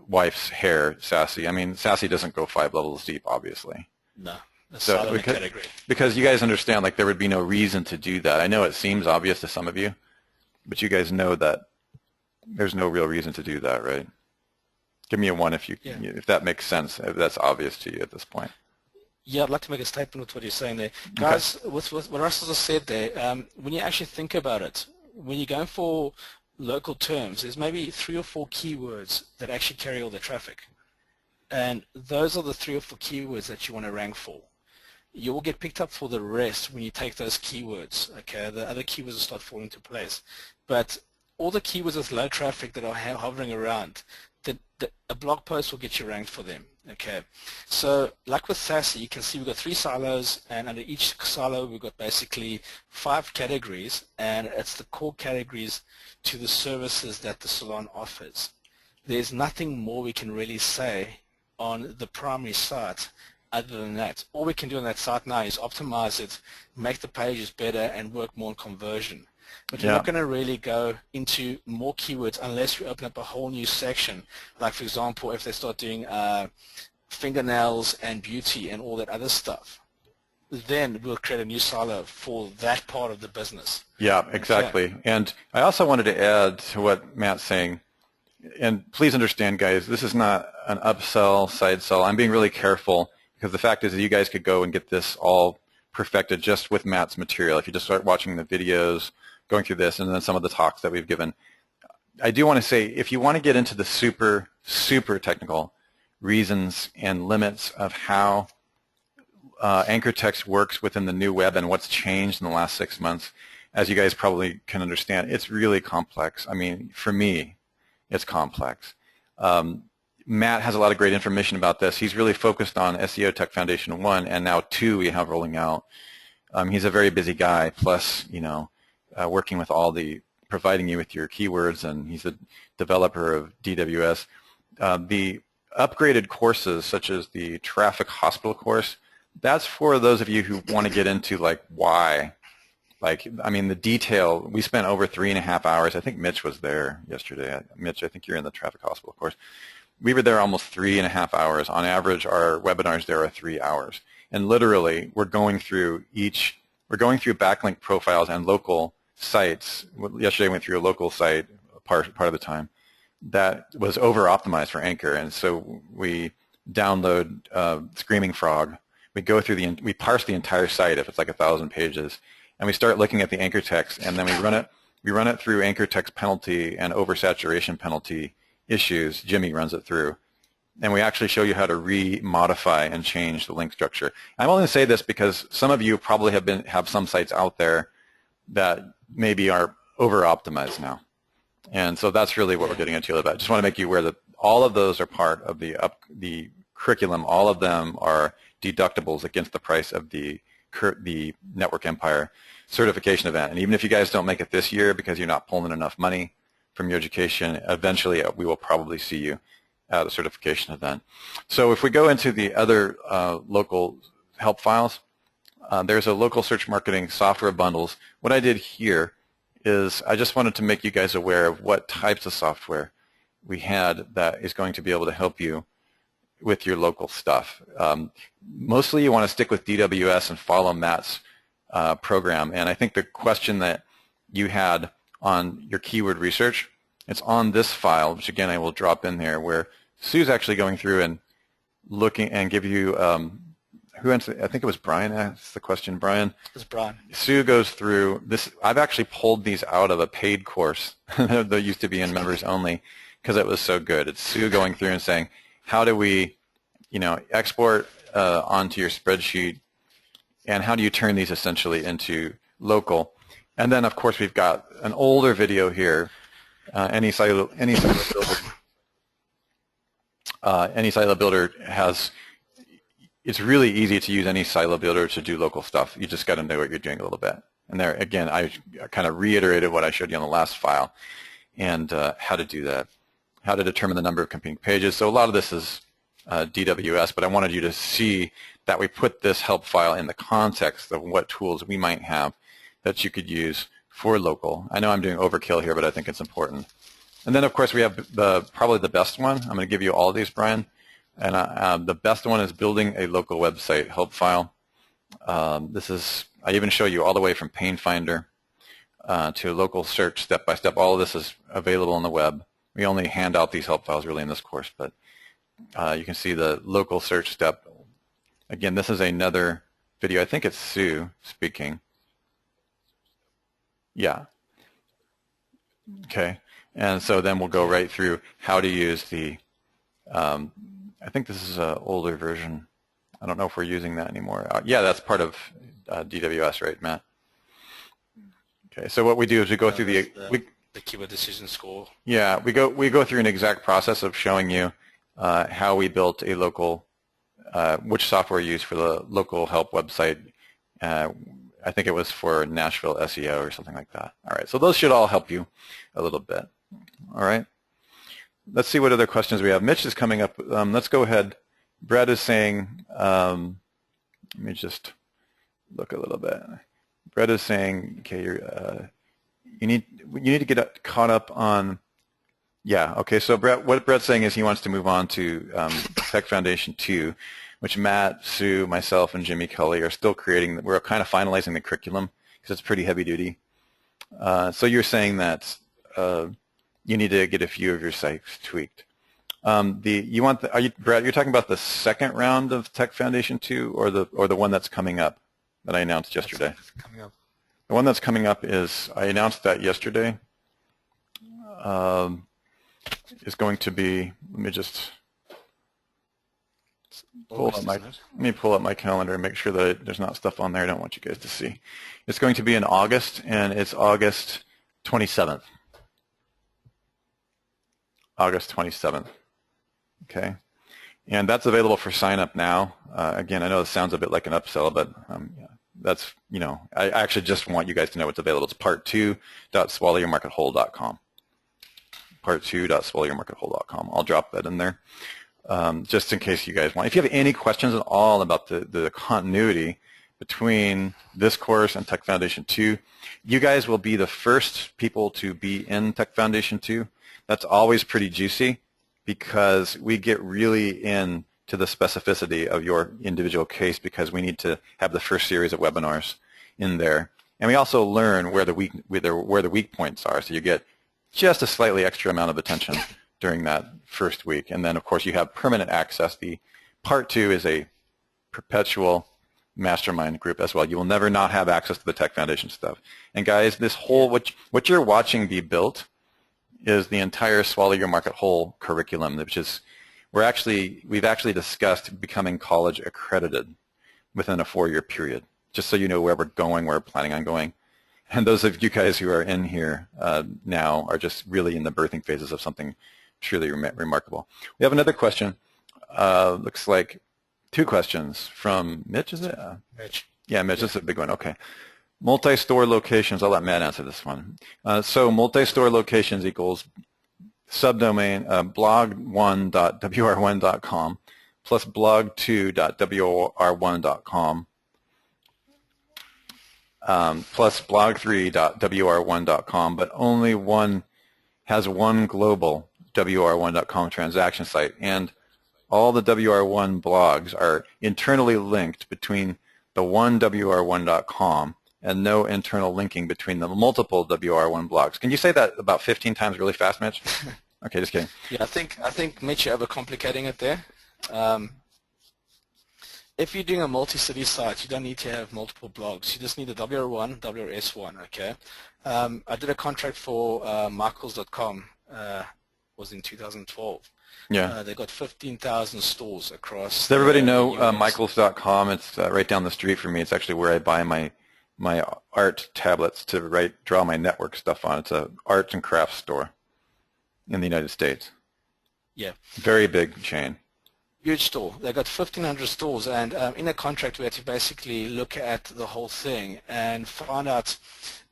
[SPEAKER 1] wife's hair, Sassy. I mean, Sassy doesn't go 5 levels deep, obviously.
[SPEAKER 2] No, that's not in the category.
[SPEAKER 1] Because you guys understand, like, there would be no reason to do that. I know it seems obvious to some of you, but you guys know that there's no real reason to do that, right? Give me a 1 if that makes sense, if that's obvious to you at this point.
[SPEAKER 2] Yeah, I'd like to make a statement with what you're saying there. Guys, okay. With what Russell just said there, when you actually think about it, when you're going for local terms, there's maybe 3 or 4 keywords that actually carry all the traffic. And those are the 3 or 4 keywords that you want to rank for. You will get picked up for the rest when you take those keywords. Okay, the other keywords will start falling into place. But all the keywords with low traffic that are hovering around, a blog post will get you ranked for them. Okay, so like with Sassy, you can see we've got 3 silos, and under each silo we've got basically 5 categories, and it's the core categories to the services that the salon offers. There's nothing more we can really say on the primary site other than that. All we can do on that site now is optimize it, make the pages better, and work more on conversion. But we're not going to really go into more keywords unless we open up a whole new section. Like, for example, if they start doing fingernails and beauty and all that other stuff, then we'll create a new silo for that part of the business. Yeah, exactly. Okay.
[SPEAKER 1] And I also wanted to add to what Matt's saying, and please understand, guys, this is not an upsell, side sell. I'm being really careful, because the fact is that you guys could go and get this all perfected just with Matt's material. If you just start watching the videos, going through this, and then some of the talks that we've given. I do want to say, if you want to get into the super, super technical reasons and limits of how anchor text works within the new web and what's changed in the last 6 months, as you guys probably can understand, it's really complex. I mean, for me, it's complex. Matt has a lot of great information about this. He's really focused on SEO Tech Foundation 1, and now 2 we have rolling out. He's a very busy guy, plus, working with providing you with your keywords, and he's a developer of DWS. The upgraded courses, such as the Traffic Hospital course, that's for those of you who want to get into, like, why. Like, I mean, the detail, we spent over 3.5 hours. I think Mitch was there yesterday. Mitch, I think you're in the Traffic Hospital course. We were there almost 3.5 hours. On average, our webinars there are 3 hours. And literally, we're going through backlink profiles and local sites. Yesterday I went through a local site part of the time. that was over-optimized for Anchor, and so we download Screaming Frog. We go through we parse the entire site if it's like 1,000 pages, and we start looking at the anchor text, and then we run it. We run it through anchor text penalty and oversaturation penalty issues. Jimmy runs it through, and we actually show you how to re-modify and change the link structure. I'm only going to say this because some of you probably have some sites out there that maybe are over-optimized now. And so that's really what we're getting into. I just want to make you aware that all of those are part of the curriculum. All of them are deductibles against the price of the Network Empire certification event. And even if you guys don't make it this year because you're not pulling enough money from your education, eventually we will probably see you at a certification event. So if we go into the other local help files, there's a local search marketing software bundles. What I did here is I just wanted to make you guys aware of what types of software we had that is going to be able to help you with your local stuff. Mostly you want to stick with DWS and follow Matt's program. And I think the question that you had on your keyword research, it's on this file, which again I will drop in there, where Sue's actually going through and looking and give you who answered? I think it was Brian asked the question. Brian?
[SPEAKER 2] It was Brian.
[SPEAKER 1] Sue goes through this. I've actually pulled these out of a paid course that used to be in members only because it was so good. It's Sue going through and saying, how do we, export onto your spreadsheet, and how do you turn these essentially into local? And then, of course, we've got an older video here. Any site builder has. It's really easy to use any silo builder to do local stuff. You just got to know what you're doing a little bit. And there, again, I kind of reiterated what I showed you on the last file and how to do that, how to determine the number of competing pages. So a lot of this is DWS, but I wanted you to see that we put this help file in the context of what tools we might have that you could use for local. I know I'm doing overkill here, but I think it's important. And then, of course, we have probably the best one. I'm going to give you all of these, Brian. And the best one is building a local website help file. I even show you all the way from Pain Finder to local search step by step. All of this is available on the web. We only hand out these help files really in this course, but you can see the local search step. Again, this is another video. I think it's Sue speaking. Yeah. Okay. And so then we'll go right through how to use the I think this is an older version. I don't know if we're using that anymore. Yeah, that's part of DWS, right, Matt? Okay, so what we do is we go through the
[SPEAKER 2] keyword decision score.
[SPEAKER 1] Yeah, we go through an exact process of showing you how we built a local, which software we used for the local help website. I think it was for Nashville SEO or something like that. All right, so those should all help you a little bit. All right. Let's see what other questions we have. Mitch is coming up. Let's go ahead. Brett is saying, let me just look a little bit. Brett is saying, okay, you need to get caught up on, yeah, okay, so Brett, what Brett's saying is he wants to move on to Tech Foundation 2, which Matt, Sue, myself, and Jimmy Kelley are still creating. We're kind of finalizing the curriculum because it's pretty heavy duty. So you're saying that you need to get a few of your sites tweaked. Brett, you're talking about the second round of Tech Foundation 2 or the one that's coming up that I announced yesterday?
[SPEAKER 2] Coming up.
[SPEAKER 1] The one that's coming up is, I announced that yesterday, is going to be, let me just pull up my calendar and make sure that there's not stuff on there I don't want you guys to see. It's going to be in August, and it's August 27th. August 27th, okay? And that's available for sign up now. Again, I know this sounds a bit like an upsell, but yeah, that's, I actually just want you guys to know it's available. It's part2.swallowyourmarketwhole.com. Part2.swallowyourmarketwhole.com. I'll drop that in there just in case you guys want. If you have any questions at all about the continuity between this course and Tech Foundation 2, you guys will be the first people to be in Tech Foundation 2. That's always pretty juicy because we get really into the specificity of your individual case because we need to have the first series of webinars in there. And we also learn where the weak points are, so you get just a slightly extra amount of attention during that first week. And then, of course, you have permanent access. The part 2 is a perpetual mastermind group as well. You will never not have access to the Tech Foundation stuff. And guys, this whole, what you're watching be built is the entire Swallow Your Market Whole curriculum, which is, we've actually discussed becoming college accredited within a 4-year period, just so you know where we're going, where we're planning on going. And those of you guys who are in here now are just really in the birthing phases of something truly remarkable. We have another question. Looks like 2 questions from Mitch, is it?
[SPEAKER 2] Mitch.
[SPEAKER 1] Yeah, Mitch, this is a big one. Okay. Multi-store locations. I'll let Matt answer this one. So multi-store locations equals subdomain blog1.wr1.com plus blog2.wr1.com plus blog3.wr1.com, but only one has one global wr1.com transaction site, and all the WR1 blogs are internally linked between the one wr1.com and no internal linking between the multiple WR1 blogs. Can you say that about 15 times really fast, Mitch? Okay, just kidding.
[SPEAKER 2] Yeah, I think Mitch, you're overcomplicating it there. If you're doing a multi-city site, you don't need to have multiple blogs. You just need a WR1, WRS1, okay? I did a contract for Michaels.com, was in 2012.
[SPEAKER 1] Yeah.
[SPEAKER 2] They got 15,000 stores across.
[SPEAKER 1] Does everybody know Michaels.com? It's right down the street from me. It's actually where I buy my art tablets to draw my network stuff on. It's an arts and crafts store in the United States.
[SPEAKER 2] Yeah.
[SPEAKER 1] Very big chain.
[SPEAKER 2] Huge store. They got 1,500 stores, and in a contract we had to basically look at the whole thing and find out.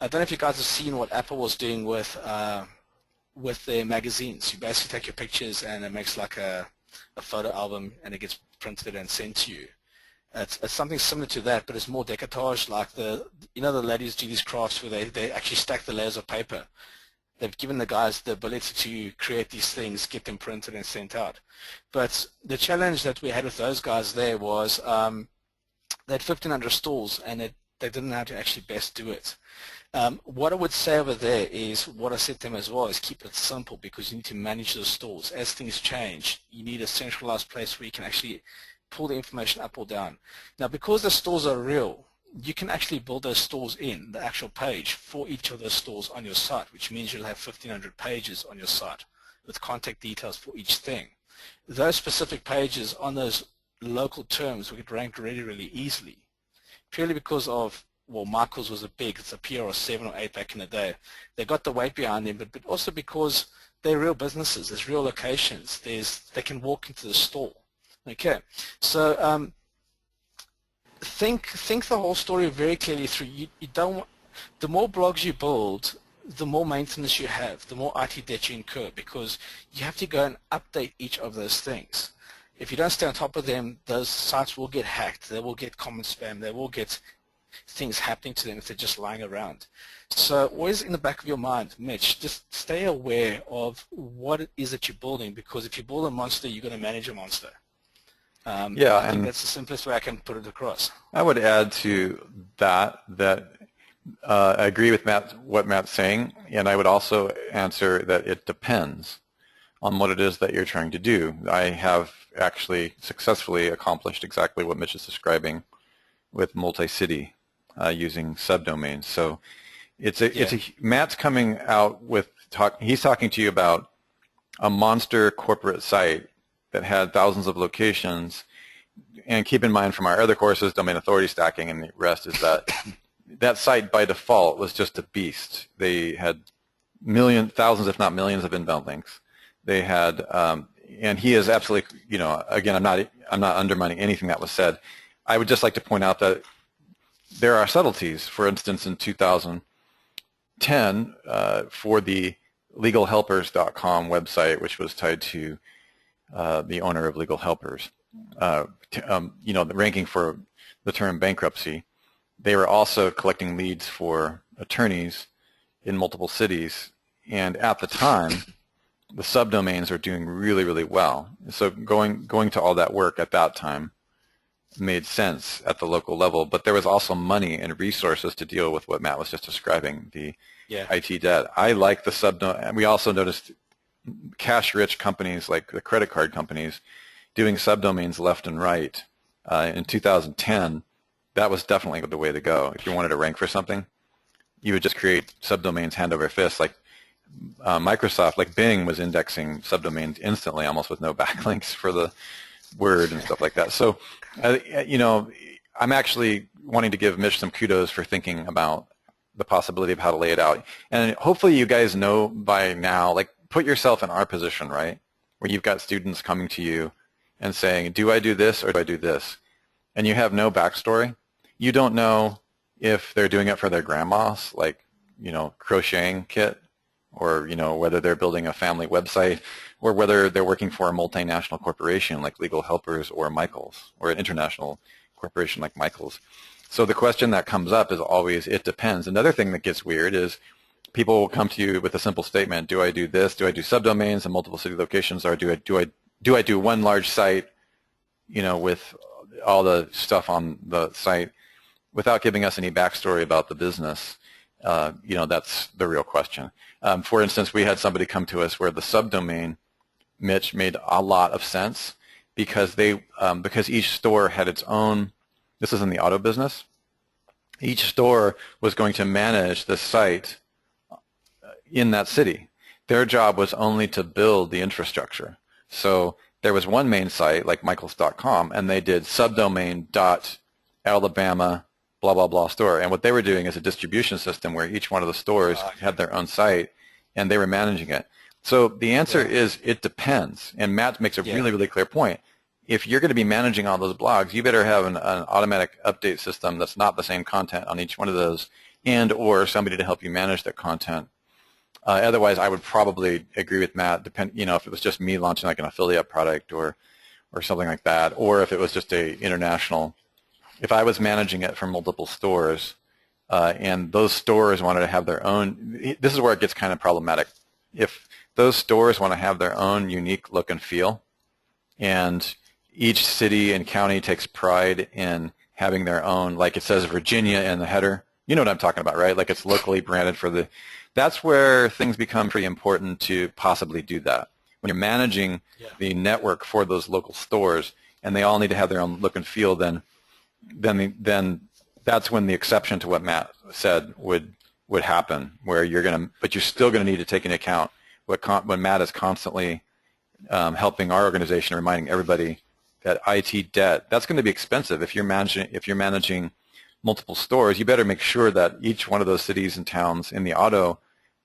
[SPEAKER 2] I don't know if you guys have seen what Apple was doing with their magazines. You basically take your pictures and it makes like a photo album, and it gets printed and sent to you. It's something similar to that, but it's more decoupage, like the ladies do these crafts where they actually stack the layers of paper. They've given the guys the ability to create these things, get them printed and sent out. But the challenge that we had with those guys there was they had 1,500 stores, and they didn't know how to actually best do it. What I would say over there is, what I said to them as well, is keep it simple, because you need to manage those stores. As things change, you need a centralized place where you can actually pull the information up or down. Now, because the stores are real, you can actually build those stores in the actual page for each of those stores on your site, which means you'll have 1,500 pages on your site with contact details for each thing. Those specific pages on those local terms will get ranked really, really easily, purely because of, well, Michaels was it's a PR of 7 or 8 back in the day. They got the weight behind them, but also because they're real businesses, there's real locations, they can walk into the store. Okay, so think the whole story very clearly through. You don't. The more blogs you build, the more maintenance you have, the more IT debt you incur, because you have to go and update each of those things. If you don't stay on top of them, those sites will get hacked. They will get common spam. They will get things happening to them if they're just lying around. So always in the back of your mind, Mitch, just stay aware of what it is that you're building, because if you build a monster, you're going to manage a monster.
[SPEAKER 1] Yeah,
[SPEAKER 2] I think that's the simplest way I can put it across.
[SPEAKER 1] I would add to that I agree with what Matt's saying, and I would also answer that it depends on what it is that you're trying to do. I have actually successfully accomplished exactly what Mitch is describing with multi-city using subdomains. So Matt's coming out with he's talking to you about a monster corporate site that had thousands of locations. And keep in mind from our other courses, domain authority stacking and the rest, is that that site by default was just a beast. They had thousands if not millions of inbound links. They had, and he is absolutely, again, I'm not undermining anything that was said. I would just like to point out that there are subtleties. For instance, in 2010, for the legalhelpers.com website, which was tied to the owner of Legal Helpers, the ranking for the term bankruptcy, they were also collecting leads for attorneys in multiple cities, and at the time, the subdomains are doing really, really well. So going to all that work at that time made sense at the local level, but there was also money and resources to deal with what Matt was just describing, the IT debt. I like the subdomain. We also noticed cash-rich companies like the credit card companies doing subdomains left and right in 2010, that was definitely the way to go. If you wanted to rank for something, you would just create subdomains hand over fist. Like Microsoft, like Bing was indexing subdomains instantly, almost with no backlinks for the word and stuff like that. So, I'm actually wanting to give Mitch some kudos for thinking about the possibility of how to lay it out. And hopefully you guys know by now, like put yourself in our position, right? Where you've got students coming to you and saying, do I do this or do I do this? And you have no backstory. You don't know if they're doing it for their grandmas, like, crocheting kit, or, whether they're building a family website, or whether they're working for a multinational corporation like Legal Helpers or Michaels, or an international corporation like Michaels. So the question that comes up is always, it depends. Another thing that gets weird is people will come to you with a simple statement: do I do this? Do I do subdomains in multiple city locations, or do I do one large site, with all the stuff on the site, without giving us any backstory about the business? That's the real question. For instance, we had somebody come to us where the subdomain, Mitch, made a lot of sense because because each store had its own. This is in the auto business. Each store was going to manage the site in that city. Their job was only to build the infrastructure. So there was one main site, like michaels.com, and they did subdomain.alabama blah, blah, blah store. And what they were doing is a distribution system where each one of the stores had their own site, and they were managing it. So the answer is it depends. And Matt makes a really, really clear point. If you're going to be managing all those blogs, you better have an automatic update system that's not the same content on each one of those, and or somebody to help you manage that content. Otherwise, I would probably agree with Matt. If it was just me launching like an affiliate product or something like that, or if it was just a international. If I was managing it from multiple stores, and those stores wanted to have their own, this is where it gets kind of problematic. If those stores want to have their own unique look and feel, and each city and county takes pride in having their own, like it says Virginia in the header. You know what I'm talking about, right? Like it's locally branded that's where things become pretty important to possibly do that. When you're managing the network for those local stores and they all need to have their own look and feel, then that's when the exception to what Matt said would happen, where but you're still going to need to take into account when Matt is constantly helping our organization, reminding everybody that IT debt, that's going to be expensive. If you're managing multiple stores, you better make sure that each one of those cities and towns in the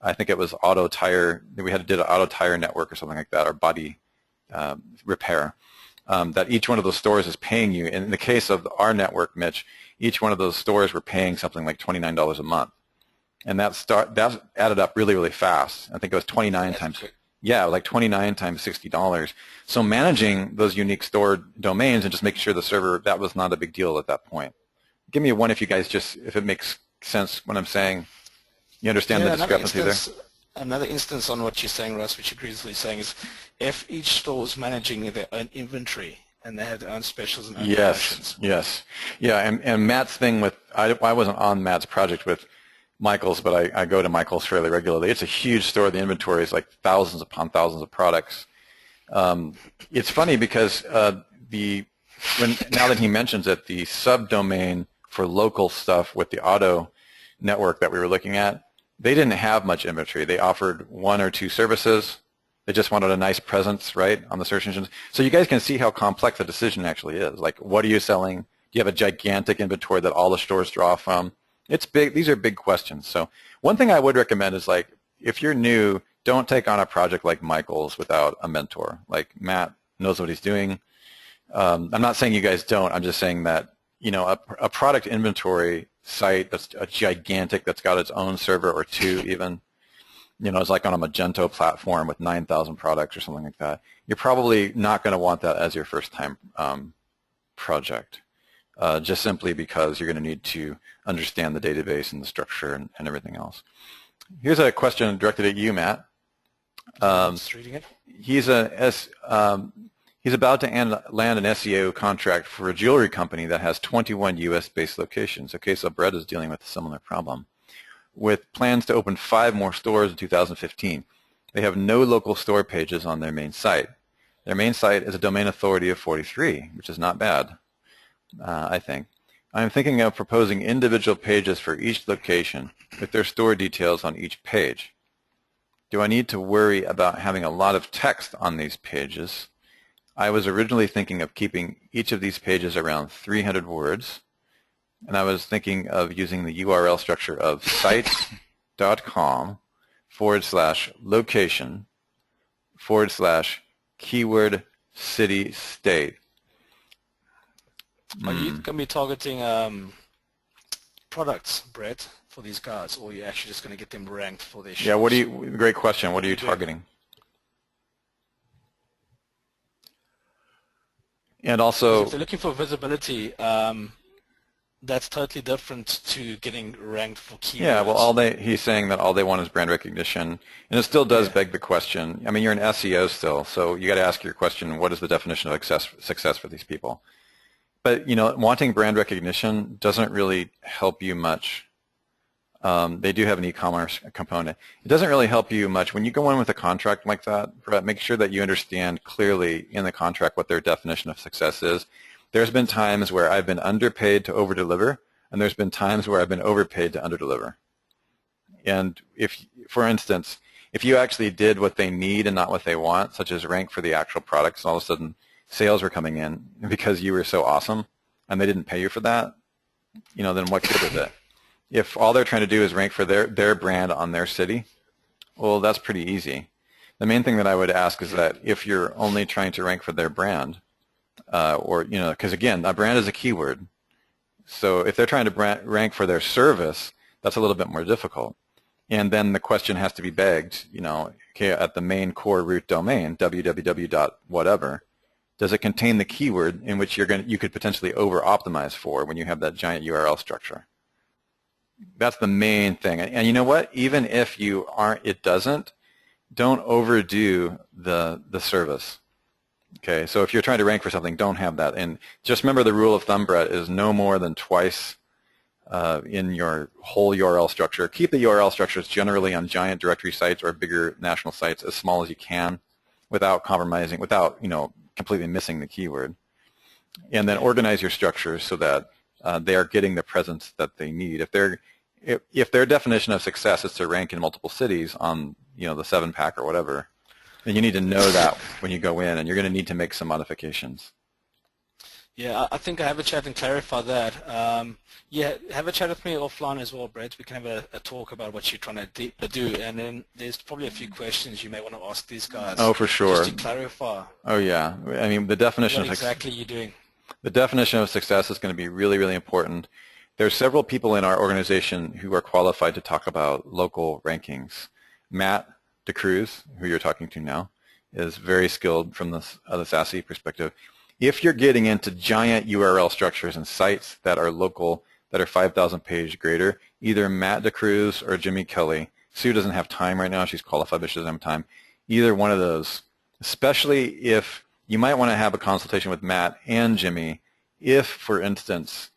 [SPEAKER 1] I think it was auto tire, did an auto tire network or something like that, or body repair, that each one of those stores is paying you. In the case of our network, Mitch, each one of those stores were paying something like $29 a month. And that added up really, really fast. I think it was 29 times. Yeah, like 29 times $60. So managing those unique store domains and just making sure the server, that was not a big deal at that point. Give me a one if it makes sense when I'm saying, you understand the discrepancy there?
[SPEAKER 2] Another instance on what you're saying, Russ, which agrees with what you're saying, is if each store is managing their own inventory and they have their own specials and own promotions.
[SPEAKER 1] Yes. Yeah, and Matt's thing I wasn't on Matt's project with Michaels, but I go to Michaels fairly regularly. It's a huge store. The inventory is like thousands upon thousands of products. It's funny because now that he mentions it, the subdomain for local stuff with the auto network that we were looking at, they didn't have much inventory. They offered one or two services. They just wanted a nice presence, right, on the search engines. So you guys can see how complex the decision actually is. Like, what are you selling? Do you have a gigantic inventory that all the stores draw from? It's big. These are big questions. So one thing I would recommend is, like, if you're new, don't take on a project like Michael's without a mentor. Like, Matt knows what he's doing. I'm not saying you guys don't. I'm just saying that, a product inventory site that's a gigantic, that's got its own server or two even, it's like on a Magento platform with 9,000 products or something like that. You're probably not going to want that as your first time project, just simply because you're going to need to understand the database and the structure and everything else. Here's a question directed at you, Matt.
[SPEAKER 2] Just reading it.
[SPEAKER 1] He's about to land an SEO contract for a jewelry company that has 21 U.S.-based locations. Okay, so Brett is dealing with a similar problem, with plans to open 5 more stores in 2015. They have no local store pages on their main site. Their main site is a domain authority of 43, which is not bad, I think. I'm thinking of proposing individual pages for each location with their store details on each page. Do I need to worry about having a lot of text on these pages? I was originally thinking of keeping each of these pages around 300 words, and I was thinking of using the URL structure of sites.com/location/keyword city state.
[SPEAKER 2] Are you going to be targeting products, Brett, for these guys, or are you actually just going to get them ranked for their shows?
[SPEAKER 1] Yeah, great question. What are you targeting? And also,
[SPEAKER 2] if they're looking for visibility, that's totally different to getting ranked for keywords.
[SPEAKER 1] Yeah, well, he's saying that all they want is brand recognition, and it still does beg the question. I mean, you're an SEO still, so you got to ask your question: what is the definition of success for these people? But wanting brand recognition doesn't really help you much. They do have an e-commerce component. It doesn't really help you much when you go in with a contract like that. Brett, make sure that you understand clearly in the contract what their definition of success is. There's been times where I've been underpaid to overdeliver, and there's been times where I've been overpaid to underdeliver. And if, for instance, if you actually did what they need and not what they want, such as rank for the actual products, and all of a sudden sales were coming in because you were so awesome and they didn't pay you for that, then what good is it? If all they're trying to do is rank for their brand on their city, well, that's pretty easy. The main thing that I would ask is that if you're only trying to rank for their brand, because again, a brand is a keyword. So if they're trying to rank for their service, that's a little bit more difficult. And then the question has to be begged, okay, at the main core root domain, www.whatever, does it contain the keyword in which you could potentially over-optimize for when you have that giant URL structure? That's the main thing. And you know what? Even if it doesn't, don't overdo the service. Okay, so if you're trying to rank for something, don't have that. And just remember the rule of thumb, Brett, is no more than twice in your whole URL structure. Keep the URL structures generally on giant directory sites or bigger national sites as small as you can without compromising, without completely missing the keyword. And then organize your structures so that they are getting the presence that they need. If their definition of success is to rank in multiple cities on the 7-pack or whatever, then you need to know that when you go in, and you're going to need to make some modifications.
[SPEAKER 2] Yeah, I think I have a chat and clarify that. Yeah, have a chat with me offline as well, Brett. We can have a talk about what you're trying to do, and then there's probably a few questions you may want to ask these guys.
[SPEAKER 1] Oh, for sure.
[SPEAKER 2] Just to clarify.
[SPEAKER 1] Oh, yeah. I mean, the definition
[SPEAKER 2] what exactly you're doing.
[SPEAKER 1] The definition of success is going to be really, really important. There's several people in our organization who are qualified to talk about local rankings. Matt DeCruz, who you're talking to now, is very skilled from the SASE perspective. If you're getting into giant URL structures and sites that are local, that are 5,000 page greater, either Matt DeCruz or Jimmy Kelley, Sue doesn't have time right now, she's qualified, but she doesn't have time, either one of those, especially if you might want to have a consultation with Matt and Jimmy if, for instance,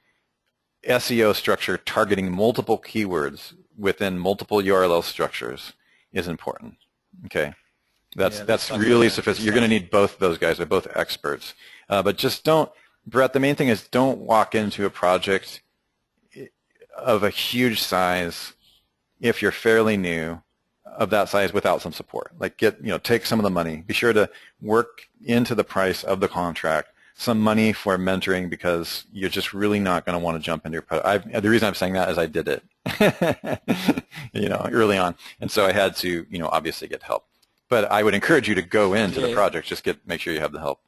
[SPEAKER 1] SEO structure targeting multiple keywords within multiple URL structures is important. Okay, that's really sophisticated. You're going to need both those guys. They're both experts. But just don't, Brett, the main thing is don't walk into a project of a huge size if you're fairly new, of that size, without some support. Like take some of the money. Be sure to work into the price of the contract some money for mentoring, because you're just really not going to want to jump into your product. The reason I'm saying that is I did it, early on, and so I had to, obviously get help. But I would encourage you to go into the project. Just make sure you have the help.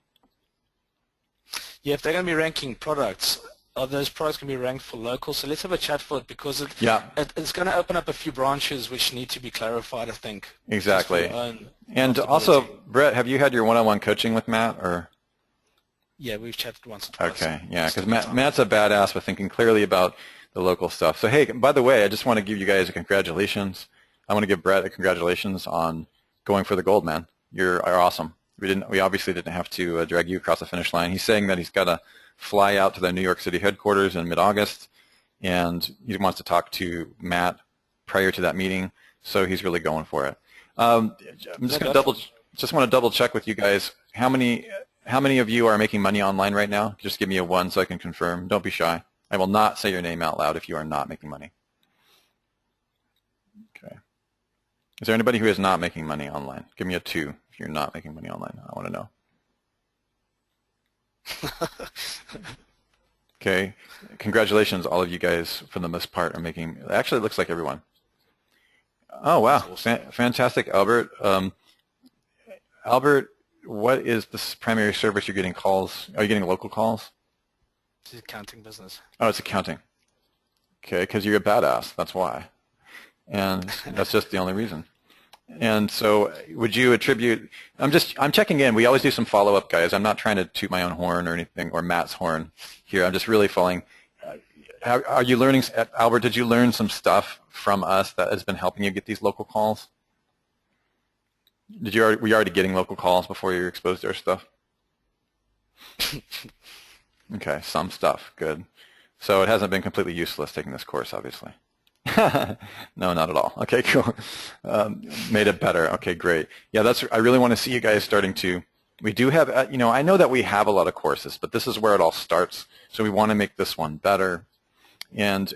[SPEAKER 2] Yeah, if they're going to be ranking products, are those products going to be ranked for local? So let's have a chat for it, because it's going to open up a few branches which need to be clarified, I think.
[SPEAKER 1] Exactly. And also, Brett, have you had your one-on-one coaching with Matt, or?
[SPEAKER 2] Yeah, we've chatted once or twice.
[SPEAKER 1] Okay, yeah, because Matt's a badass with thinking clearly about the local stuff. So hey, by the way, I just want to give you guys a congratulations. I want to give Brett a congratulations on going for the gold, man. You're awesome. We obviously didn't have to drag you across the finish line. He's saying that he's got to fly out to the New York City headquarters in mid-August, and he wants to talk to Matt prior to that meeting, so he's really going for it. I'm just going to just want to double check with you guys. How many of you are making money online right now? Just give me a 1 so I can confirm. Don't be shy. I will not say your name out loud if you are not making money. Okay. Is there anybody who is not making money online? Give me a 2 if you're not making money online. I want to know. Okay. Congratulations, all of you guys, for the most part, are making. Actually, it looks like everyone. Oh wow, awesome. Fantastic, Albert. Albert, what is the primary service you're getting calls? Are you getting local calls?
[SPEAKER 2] It's accounting business.
[SPEAKER 1] Oh, it's accounting. Okay, because you're a badass. That's why, and that's just the only reason. And so, would you attribute? I'm checking in. We always do some follow-up, guys. I'm not trying to toot my own horn or anything, or Matt's horn here. I'm just really following. Are you learning, Albert? Did you learn some stuff from us that has been helping you get these local calls? Were you already getting local calls before you were exposed to our stuff? Okay, some stuff. Good. So it hasn't been completely useless taking this course, obviously. No, not at all. Okay, cool. Made it better. Okay, great. Yeah, I really want to see you guys starting to. We do have, I know that we have a lot of courses, but this is where it all starts. So we want to make this one better. And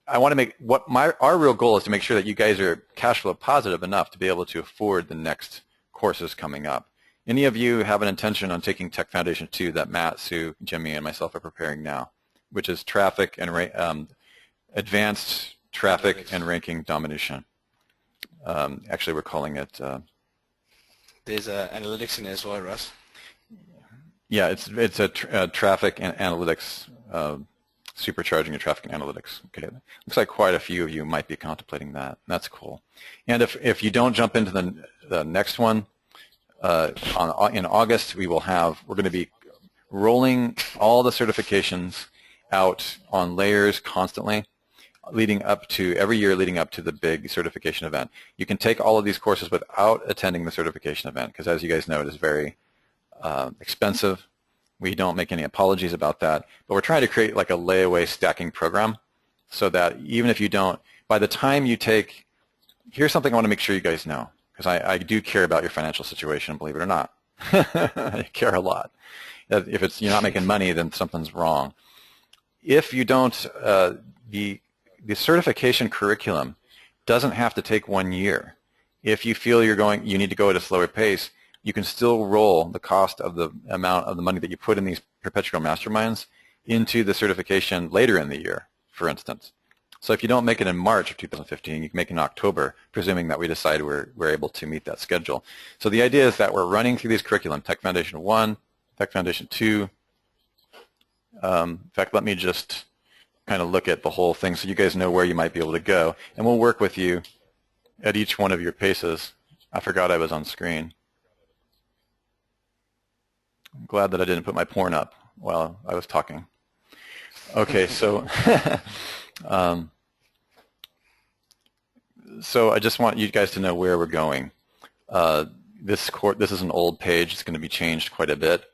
[SPEAKER 1] I want to make our real goal is to make sure that you guys are cash flow positive enough to be able to afford the next courses coming up. Any of you have an intention on taking Tech Foundation 2 that Matt, Sue, Jimmy, and myself are preparing now, which is traffic and advanced traffic and ranking domination. Actually, we're calling it.
[SPEAKER 2] There's analytics in there as well, Russ.
[SPEAKER 1] Yeah, it's a traffic and analytics. Supercharging your traffic and analytics. Okay, looks like quite a few of you might be contemplating that. That's cool. And if you don't jump into the next one in August, we're going to be rolling all the certifications out on layers constantly, every year leading up to the big certification event. You can take all of these courses without attending the certification event because, as you guys know, it is very expensive. We don't make any apologies about that, but we're trying to create like a layaway stacking program so that even if you don't, by the time you take, here's something I want to make sure you guys know, because I do care about your financial situation, believe it or not. I care a lot. If you're not making money, then something's wrong. If you don't, the certification curriculum doesn't have to take 1 year. If you feel you need to go at a slower pace, you can still roll the cost of the amount of the money that you put in these perpetual masterminds into the certification later in the year, for instance. So if you don't make it in March of 2015, you can make it in October, presuming that we decide we're able to meet that schedule. So the idea is that we're running through these curriculum, Tech Foundation 1, Tech Foundation 2. In fact, let me just kind of look at the whole thing so you guys know where you might be able to go. And we'll work with you at each one of your paces. I forgot I was on screen. I'm glad that I didn't put my porn up while I was talking. Okay, so so I just want you guys to know where we're going. This is an old page. It's going to be changed quite a bit.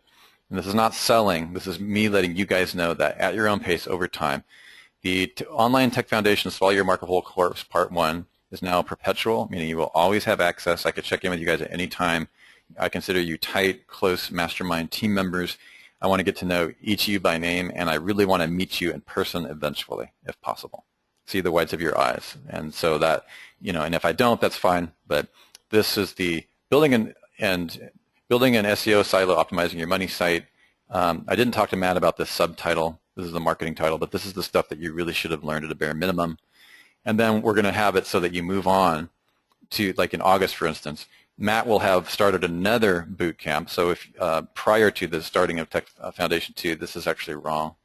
[SPEAKER 1] And this is not selling. This is me letting you guys know that at your own pace over time. The Online Tech Foundation Swallow Your Market Whole course, Part 1, is now perpetual, meaning you will always have access. I could check in with you guys at any time. I consider you tight, close mastermind team members. I want to get to know each of you by name, and I really want to meet you in person eventually, if possible. See the whites of your eyes. And so that, and if I don't, that's fine. But this is the building an SEO silo, optimizing your money site. I didn't talk to Matt about this subtitle. This is the marketing title, but this is the stuff that you really should have learned at a bare minimum. And then we're going to have it so that you move on to, like in August, for instance, Matt will have started another boot camp. So if prior to the starting of Tech Foundation 2, this is actually wrong.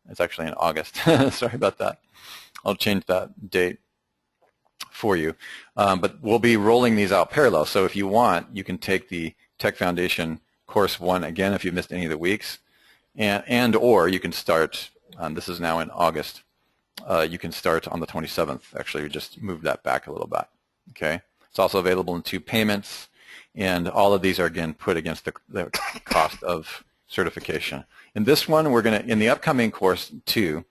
[SPEAKER 1] It's actually in August. Sorry about that. I'll change that date for you. But we'll be rolling these out parallel. So if you want, you can take the Tech Foundation Course 1 again if you missed any of the weeks, or you can start, this is now in August, you can start on the 27th. Actually, we just moved that back a little bit. Okay. It's also available in 2 payments, and all of these are, again, put against the cost of certification. In this one, we're going to, in the upcoming course 2,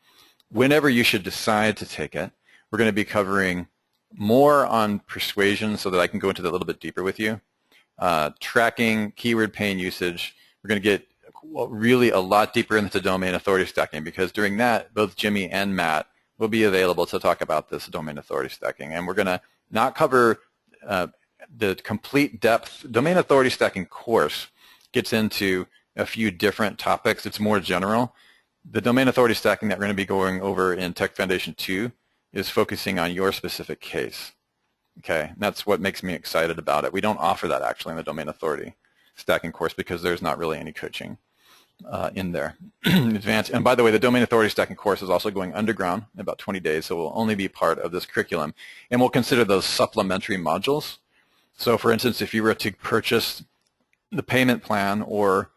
[SPEAKER 1] whenever you should decide to take it, we're going to be covering more on persuasion so that I can go into that a little bit deeper with you. Tracking, keyword paying usage. We're going to get really a lot deeper into domain authority stacking, because during that, both Jimmy and Matt will be available to talk about this domain authority stacking. And we're going to not cover the complete depth. Domain authority stacking course gets into a few different topics. It's more general. The domain authority stacking that we're going to be going over in Tech Foundation 2 is focusing on your specific case. Okay, and that's what makes me excited about it. We don't offer that actually in the domain authority stacking course because there's not really any coaching in there. Advanced. And by the way, the domain authority stacking course is also going underground in about 20 days, so it will only be part of this curriculum. And we'll consider those supplementary modules. So for instance, if you were to purchase the payment plan or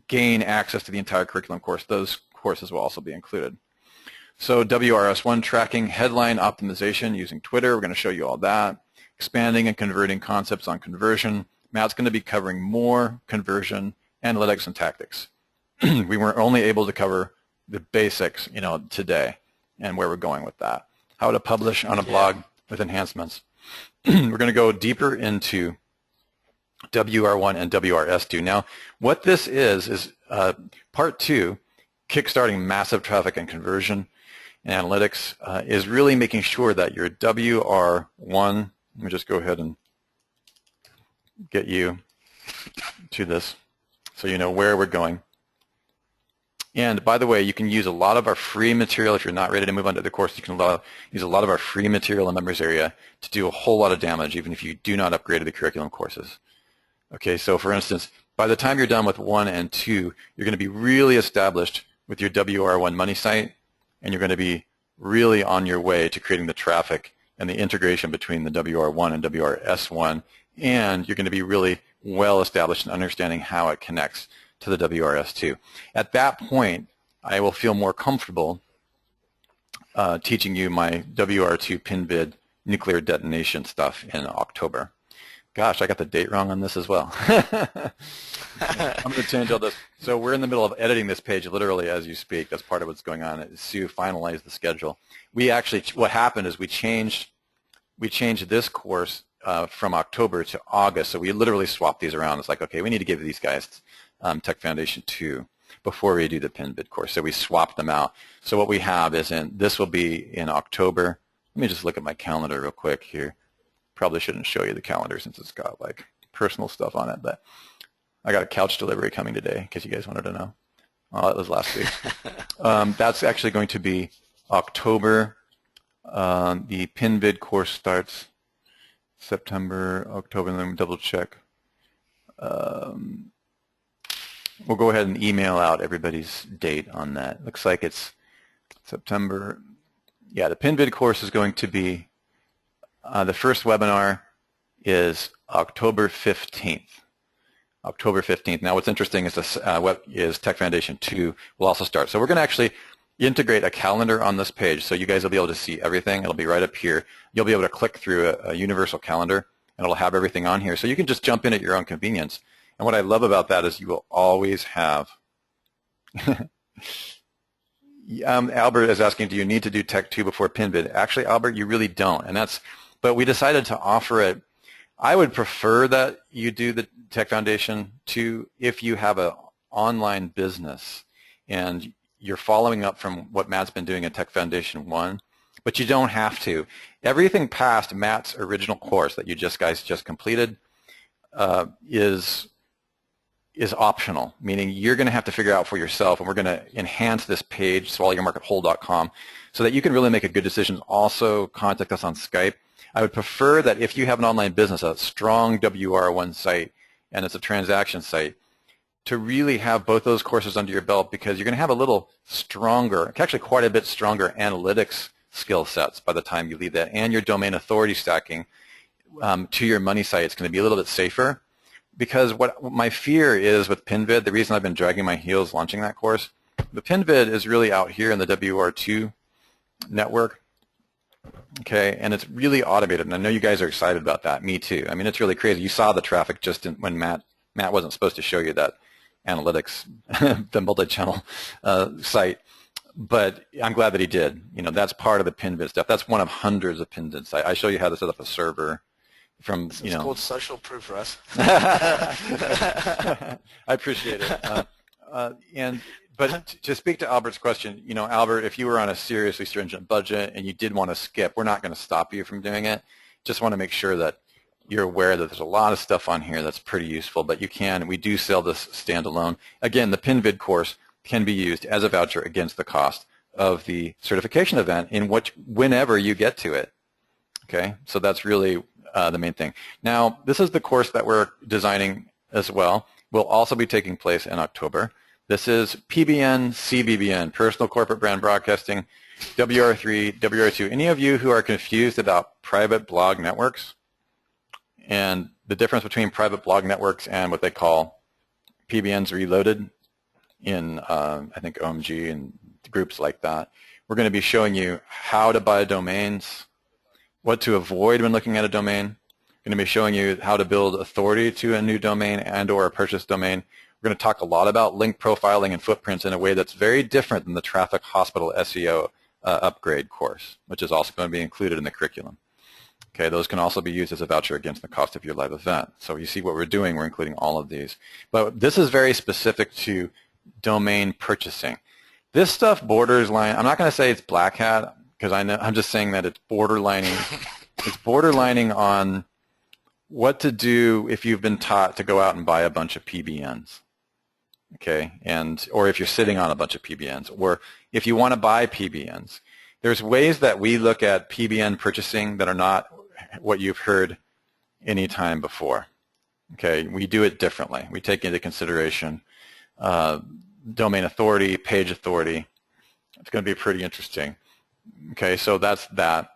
[SPEAKER 1] gain access to the entire curriculum course, those courses will also be included. So WRS1 tracking, headline optimization using Twitter, we're going to show you all that. Expanding and converting concepts on conversion. Matt's going to be covering more conversion, analytics, and tactics. We were only able to cover the basics, today, and where we're going with that. How to publish on a blog with enhancements. We're going to go deeper into WR1 and WRS2. Now, what this is part 2, kickstarting massive traffic and conversion and analytics, is really making sure that your WR1, let me just go ahead and get you to this so you know where we're going. And by the way, you can use a lot of our free material. If you're not ready to move on to the course, you can use a lot of our free material in the members area to do a whole lot of damage, even if you do not upgrade to the curriculum courses. Okay, so for instance, by the time you're done with 1 and 2, you're going to be really established with your WR1 money site, and you're going to be really on your way to creating the traffic and the integration between the WR1 and WRS1, and you're going to be really well established in understanding how it connects to the WRS2. At that point, I will feel more comfortable teaching you my WR2 PinVid nuclear detonation stuff in October. Gosh, I got the date wrong on this as well. I'm going to change all this. So we're in the middle of editing this page literally as you speak. That's part of what's going on. Sue finalized the schedule. We actually, what happened is we changed this course from October to August. So we literally swapped these around. It's like, okay, we need to give these guys Tech Foundation 2 before we do the PinVid course. So we swapped them out. So what we have is this will be in October. Let me just look at my calendar real quick here. Probably shouldn't show you the calendar since it's got like personal stuff on it, but I got a couch delivery coming today in case you guys wanted to know. Oh, that was last week. That's actually going to be October. The PinVid course starts September, October, and then double check. We'll go ahead and email out everybody's date on that. Looks like it's September. Yeah, the PinVid course is going to be, the first webinar is October 15th. October 15th. Now what's interesting is this Tech Foundation 2 will also start. So we're going to actually integrate a calendar on this page, so you guys will be able to see everything. It'll be right up here. You'll be able to click through a universal calendar, and it'll have everything on here. So you can just jump in at your own convenience. And what I love about that is you will always have Albert is asking, do you need to do Tech 2 before PinVid? Actually, Albert, you really don't. But we decided to offer it. I would prefer that you do the Tech Foundation 2 if you have an online business and you're following up from what Matt's been doing at Tech Foundation 1, but you don't have to. Everything past Matt's original course that you guys just completed is optional, meaning you're going to have to figure out for yourself, and we're going to enhance this page, swallowyourmarketwhole.com, so that you can really make a good decision. Also, contact us on Skype. I would prefer that if you have an online business, a strong WR1 site, and it's a transaction site, to really have both those courses under your belt, because you're going to have a little stronger, actually quite a bit stronger analytics skill sets by the time you leave that, and your domain authority stacking to your money site is going to be a little bit safer. Because what my fear is with PinVid, the reason I've been dragging my heels launching that course, the PinVid is really out here in the WR2 network, okay, and it's really automated, and I know you guys are excited about that. Me too. I mean, it's really crazy. You saw the traffic just when Matt wasn't supposed to show you that analytics, the multi-channel site, but I'm glad that he did. That's part of the PinVid stuff. That's one of hundreds of PinVids. I show you how to set up a server from,
[SPEAKER 2] It's called social proof for us.
[SPEAKER 1] I appreciate it. But to speak to Albert's question, Albert, if you were on a seriously stringent budget and you did want to skip, we're not going to stop you from doing it. Just want to make sure that you're aware that there's a lot of stuff on here that's pretty useful, but we do sell this standalone. Again, the PinVid course can be used as a voucher against the cost of the certification event whenever you get to it. Okay, so that's really the main thing. Now, this is the course that we're designing as well. Will also be taking place in October. This is PBN, CBBN, Personal Corporate Brand Broadcasting, WR3, WR2. Any of you who are confused about private blog networks and the difference between private blog networks and what they call PBNs Reloaded in, I think, OMG and groups like that, we're going to be showing you how to buy domains, what to avoid when looking at a domain. We're going to be showing you how to build authority to a new domain and or a purchase domain. We're going to talk a lot about link profiling and footprints in a way that's very different than the Traffic Hospital SEO upgrade course, which is also going to be included in the curriculum. Okay, those can also be used as a voucher against the cost of your live event. So you see what we're doing, we're including all of these. But this is very specific to domain purchasing. This stuff borders line, I'm not going to say it's black hat, because I'm just saying that it's borderlining. It's borderlining on what to do if you've been taught to go out and buy a bunch of PBNs. Okay, or if you're sitting on a bunch of PBNs, or if you want to buy PBNs. There's ways that we look at PBN purchasing that are not what you've heard any time before. Okay, we do it differently. We take into consideration domain authority, page authority. It's going to be pretty interesting. Okay, so that's that.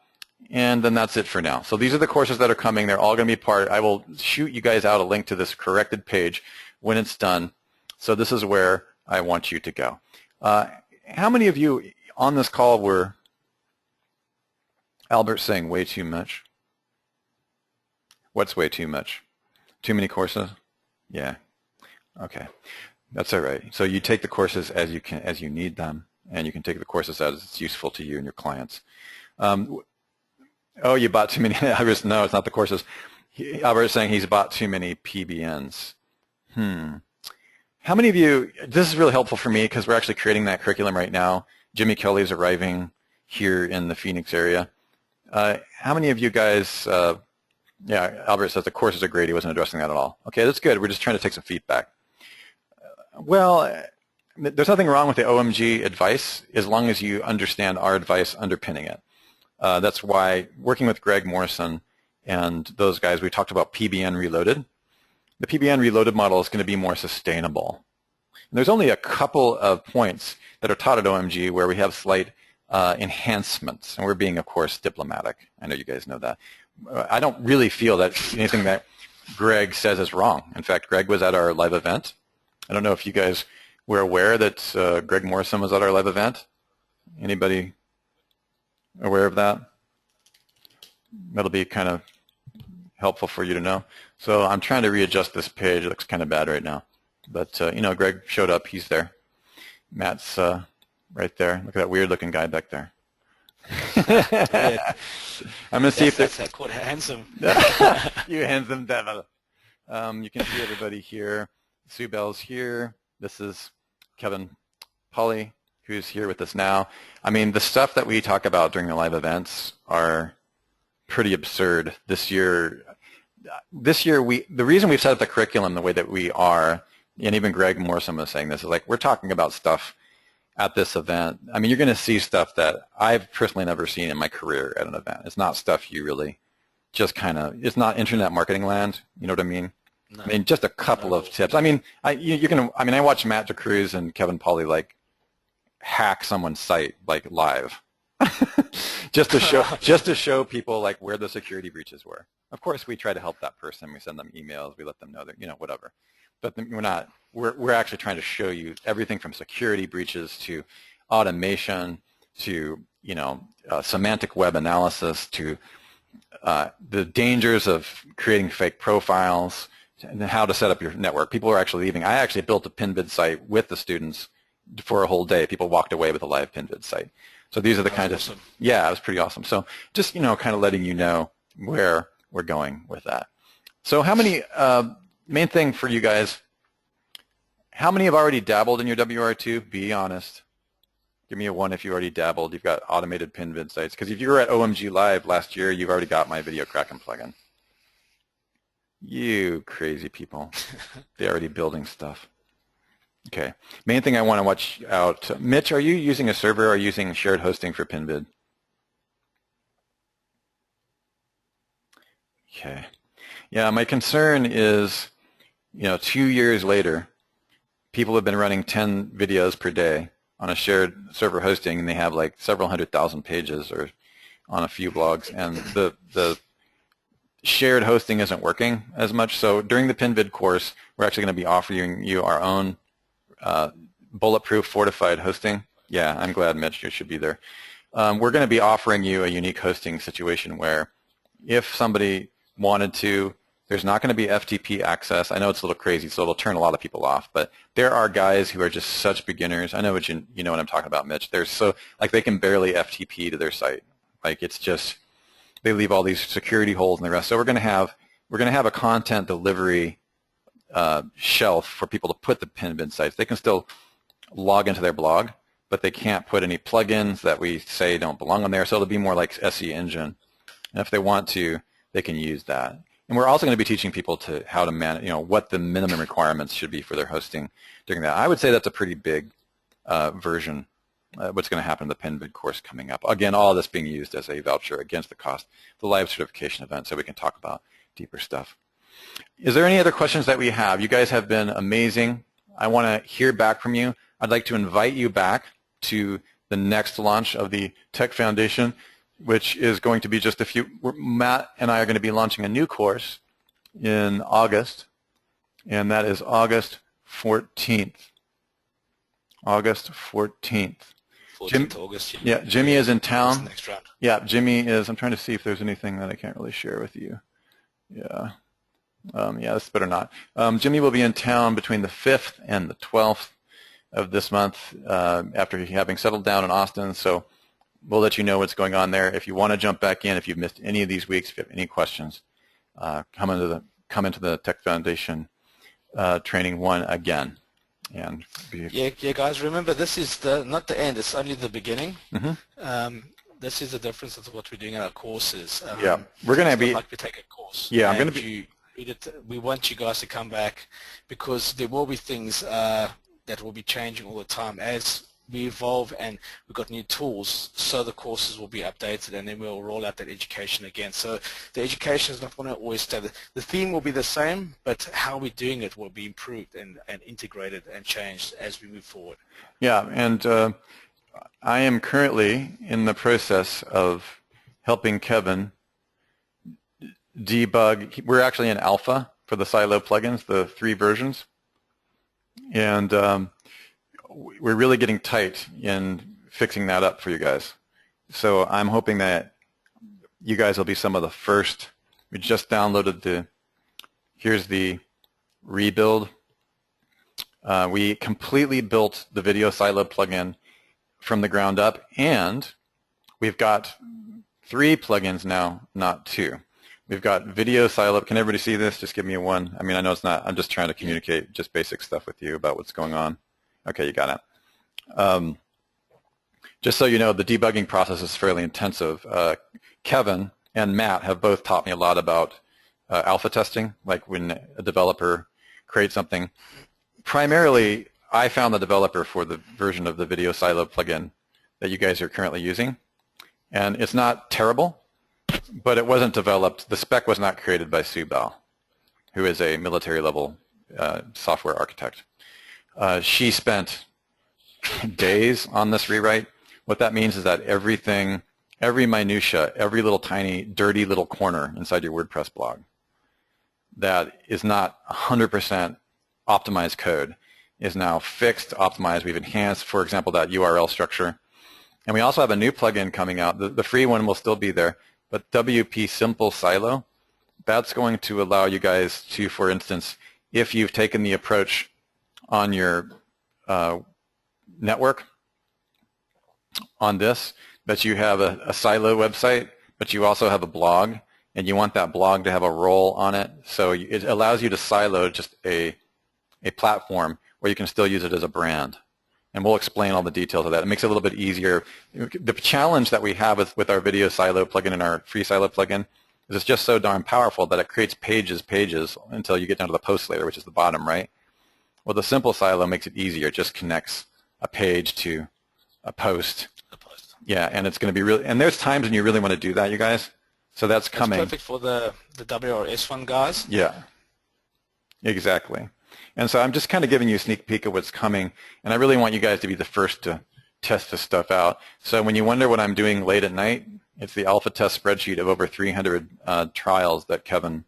[SPEAKER 1] And then that's it for now. So these are the courses that are coming. They're all going to be part. I will shoot you guys out a link to this corrected page when it's done. So this is where I want you to go. How many of you on this call were Albert saying way too much? What's way too much? Too many courses? Yeah. Okay. That's all right. So you take the courses as you need them, and you can take the courses as it's useful to you and your clients. Oh, you bought too many. No, it's not the courses. Albert is saying he's bought too many PBNs. How many of you, this is really helpful for me because we're actually creating that curriculum right now. Jimmy Kelley is arriving here in the Phoenix area. How many of you guys, yeah, Albert says the courses are great. He wasn't addressing that at all. Okay, that's good. We're just trying to take some feedback. Well, there's nothing wrong with the OMG advice as long as you understand our advice underpinning it. That's why working with Greg Morrison and those guys, we talked about PBN Reloaded. The PBN Reloaded model is going to be more sustainable. And there's only a couple of points that are taught at OMG where we have slight enhancements, and we're being, of course, diplomatic. I know you guys know that. I don't really feel that anything that Greg says is wrong. In fact, Greg was at our live event. I don't know if you guys were aware that Greg Morrison was at our live event. Anybody aware of that? That'll be kind of helpful for you to know. So I'm trying to readjust this page. It looks kind of bad right now. But, you know, Greg showed up. He's there. Matt's right there. Look at that weird-looking guy back there. I'm going to see if
[SPEAKER 2] that's quite handsome.
[SPEAKER 1] You handsome devil. You can see everybody here. Sue Bell's here. This is Kevin Polly, who's here with us now. I mean, the stuff that we talk about during the live events are pretty absurd. This year, the reason we've set up the curriculum the way that we are, and even Greg Morrison was saying this, is like we're talking about stuff at this event. I mean, you're going to see stuff that I've personally never seen in my career at an event. It's not stuff you really just kind of, it's not internet marketing land. You know what I mean? No. I mean, just a couple of tips. I mean, I watch Matt DeCruz and Kevin Polly like hack someone's site like live, just to show people like where the security breaches were. Of course, we try to help that person. We send them emails. We let them know that, you know, whatever. But we're actually trying to show you everything from security breaches to automation to, you know, semantic web analysis to the dangers of creating fake profiles and how to set up your network. People are actually leaving. I actually built a PinVid site with the students for a whole day. People walked away with a live PinVid site. So these are the kinds
[SPEAKER 2] awesome.
[SPEAKER 1] of, yeah, it was pretty awesome. So just, kind of letting you know where we're going with that. So how many, main thing for you guys, how many have already dabbled in your WR2? Be honest. Give me a 1 if you already dabbled. You've got automated PinVid sites. Because if you were at OMG Live last year, you've already got my Video Kraken plugin. You crazy people. They're already building stuff. Okay. Main thing I want to watch out. Mitch, are you using a server or using shared hosting for PinVid? Okay. Yeah, my concern is, 2 years later, people have been running 10 videos per day on a shared server hosting, and they have like several 100,000 pages or on a few blogs, and the shared hosting isn't working as much. So during the PinVid course, we're actually going to be offering you our own bulletproof fortified hosting. Yeah, I'm glad, Mitch, you should be there. We're going to be offering you a unique hosting situation where if somebody wanted to, there's not going to be FTP access. I know it's a little crazy, so it'll turn a lot of people off, but there are guys who are just such beginners. I know what you know what I'm talking about, Mitch. They're so, like, they can barely FTP to their site. Like, it's just, they leave all these security holes and the rest. So we're going to have a content delivery shelf for people to put the PinVid sites. They can still log into their blog, but they can't put any plugins that we say don't belong on there. So it'll be more like SE Engine. And if they want to, they can use that. And we're also going to be teaching people to how to manage, what the minimum requirements should be for their hosting during that. I would say that's a pretty big version. What's going to happen in the PinVid course coming up. Again, all of this being used as a voucher against the cost of the live certification event, so we can talk about deeper stuff. Is there any other questions that we have? You guys have been amazing. I want to hear back from you. I'd like to invite you back to the next launch of the Tech Foundation, which is going to be just a few. Matt and I are going to be launching a new course in August, and that is August 14th. August 14th.
[SPEAKER 2] August.
[SPEAKER 1] Yeah, Jimmy is in town.
[SPEAKER 2] Next round.
[SPEAKER 1] Yeah, Jimmy is. I'm trying to see if there's anything that I can't really share with you. Yeah. Yeah, this better not. Jimmy will be in town between the 5th and the 12th of this month after having settled down in Austin. So we'll let you know what's going on there. If you want to jump back in, if you've missed any of these weeks, if you have any questions, come into the Tech Foundation Training 1 again. And
[SPEAKER 2] yeah, guys, remember this is not the end, it's only the beginning.
[SPEAKER 1] Mm-hmm.
[SPEAKER 2] This is the difference of what we're doing in our courses.
[SPEAKER 1] Yeah, we're going to be
[SPEAKER 2] like we take a course.
[SPEAKER 1] Yeah, I'm going to be.
[SPEAKER 2] We want you guys to come back because there will be things that will be changing all the time as we evolve, and we've got new tools, so the courses will be updated, and then we'll roll out that education again. So the education is not going to always stay. The theme will be the same, but how we're doing it will be improved and integrated and changed as we move forward.
[SPEAKER 1] Yeah, and I am currently in the process of helping Kevin debug. We're actually in alpha for the Silo plugins, the 3 versions, and we're really getting tight in fixing that up for you guys. So I'm hoping that you guys will be some of the first. We just downloaded here's the rebuild. We completely built the Video Silo plugin from the ground up, and we've got 3 plugins now, not 2. We've got Video Silo. Can everybody see this? Just give me a 1. I mean, I know it's not. I'm just trying to communicate just basic stuff with you about what's going on. Okay, you got it. Just so you know, the debugging process is fairly intensive. Kevin and Matt have both taught me a lot about alpha testing, like when a developer creates something. Primarily, I found the developer for the version of the Video Silo plugin that you guys are currently using, and it's not terrible, but it wasn't developed. The spec was not created by Sue Bell, who is a military-level software architect. She spent days on this rewrite. What that means is that everything, every minutia, every little tiny, dirty little corner inside your WordPress blog that is not 100% optimized code is now fixed, optimized. We've enhanced, for example, that URL structure. And we also have a new plugin coming out. The free one will still be there, but WP Simple Silo, that's going to allow you guys to, for instance, if you've taken the approach on your network on this, but you have a silo website, but you also have a blog, and you want that blog to have a role on it. So it allows you to silo just a platform where you can still use it as a brand. And we'll explain all the details of that. It makes it a little bit easier. The challenge that we have with our video silo plugin and our free silo plugin is it's just so darn powerful that it creates pages until you get down to the post layer, which is the bottom, right? Well, the simple silo makes it easier. It just connects a page to a post. Yeah, and it's going to be really, and there's times when you really want to do that, you guys. So that's coming.
[SPEAKER 2] That's perfect for the WRS one, guys.
[SPEAKER 1] Yeah, exactly. And so I'm just kind of giving you a sneak peek of what's coming, and I really want you guys to be the first to test this stuff out. So when you wonder what I'm doing late at night, it's the alpha test spreadsheet of over 300 trials that Kevin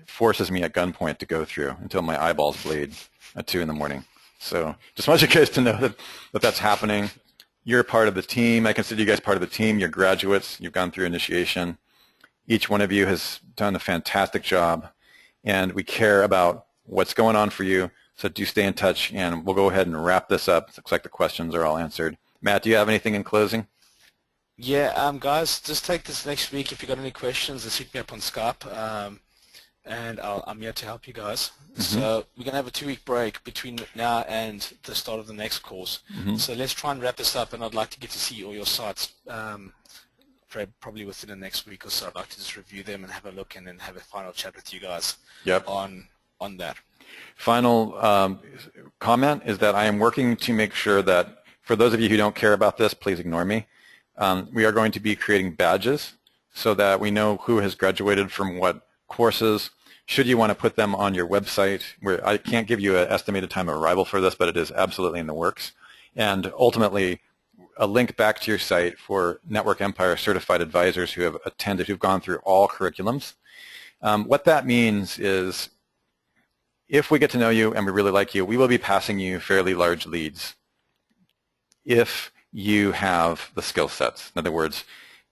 [SPEAKER 1] forces me at gunpoint to go through until my eyeballs bleed at 2 in the morning. So just want you guys to know that that's happening. You're part of the team. I consider you guys part of the team. You're graduates. You've gone through initiation. Each one of you has done a fantastic job, and we care about what's going on for you, so do stay in touch, and we'll go ahead and wrap this up. It looks like the questions are all answered. Matt, do you have anything in closing?
[SPEAKER 2] Yeah, guys, just take this next week. If you've got any questions, just hit me up on Skype, and I'm here to help you guys. So we're going to have a 2-week break between now and the start of the next course. So let's try and wrap this up, and I'd like to get to see all your sites probably within the next week or so. I'd like to just review them and have a look and then have a final chat with you guys on that.
[SPEAKER 1] Final comment is that I am working to make sure that for those of you who don't care about this, please ignore me. We are going to be creating badges so that we know who has graduated from what courses. Should you want to put them on your website, where I can't give you an estimated time of arrival for this, but it is absolutely in the works. And ultimately, a link back to your site for Network Empire certified advisors who have attended, who've gone through all curriculums. What that means is if we get to know you and we really like you, we will be passing you fairly large leads if you have the skill sets. In other words,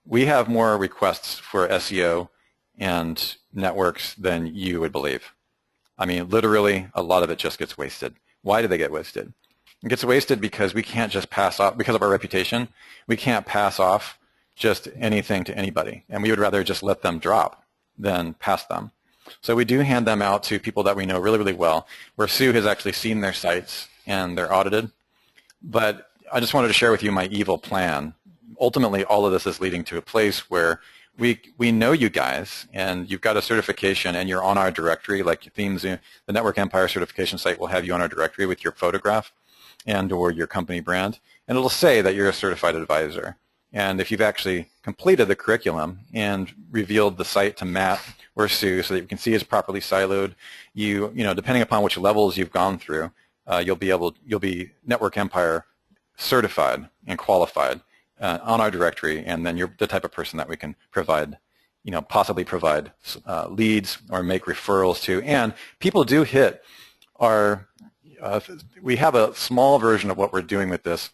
[SPEAKER 1] we have more requests for SEO and networks than you would believe. I mean, literally, a lot of it just gets wasted. Why do they get wasted? It gets wasted because we can't just pass off, because of our reputation, we can't pass off just anything to anybody. And we would rather just let them drop than pass them. So we do hand them out to people that we know really, really well, where Sue has actually seen their sites and they're audited. But I just wanted to share with you my evil plan. Ultimately, all of this is leading to a place where we know you guys, and you've got a certification, and you're on our directory, like themes. The Network Empire certification site will have you on our directory with your photograph and or your company brand, and it'll say that you're a certified advisor. And if you've actually completed the curriculum and revealed the site to Matt or Sue so that you can see it's properly siloed, you know, depending upon which levels you've gone through, you'll be Network Empire certified and qualified on our directory, and then you're the type of person that we can provide, you know, possibly provide leads or make referrals to. And people do hit our, we have a small version of what we're doing with this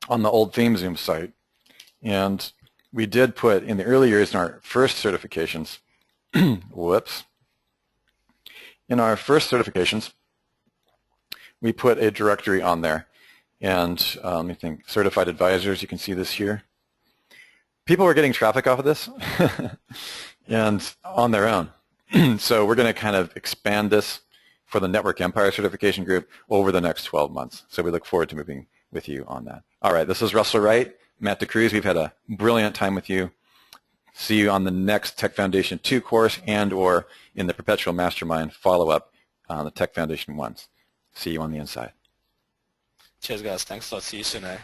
[SPEAKER 1] on the old ThemeZoom site. And we did put in the early years in our first certifications, whoops, in our first certifications, we put a directory on there. And let me think, certified advisors, you can see this here. People were getting traffic off of this and on their own. So we're going to kind of expand this for the Network Empire certification group over the next 12 months. So we look forward to moving with you on that. All right, this is Russell Wright, Matt DeCruz. We've had a brilliant time with you. See you on the next Tech Foundation 2 course and or in the Perpetual Mastermind follow-up on the Tech Foundation 1s. See you on the inside.
[SPEAKER 2] Cheers, guys. Thanks a lot. See you soon, eh?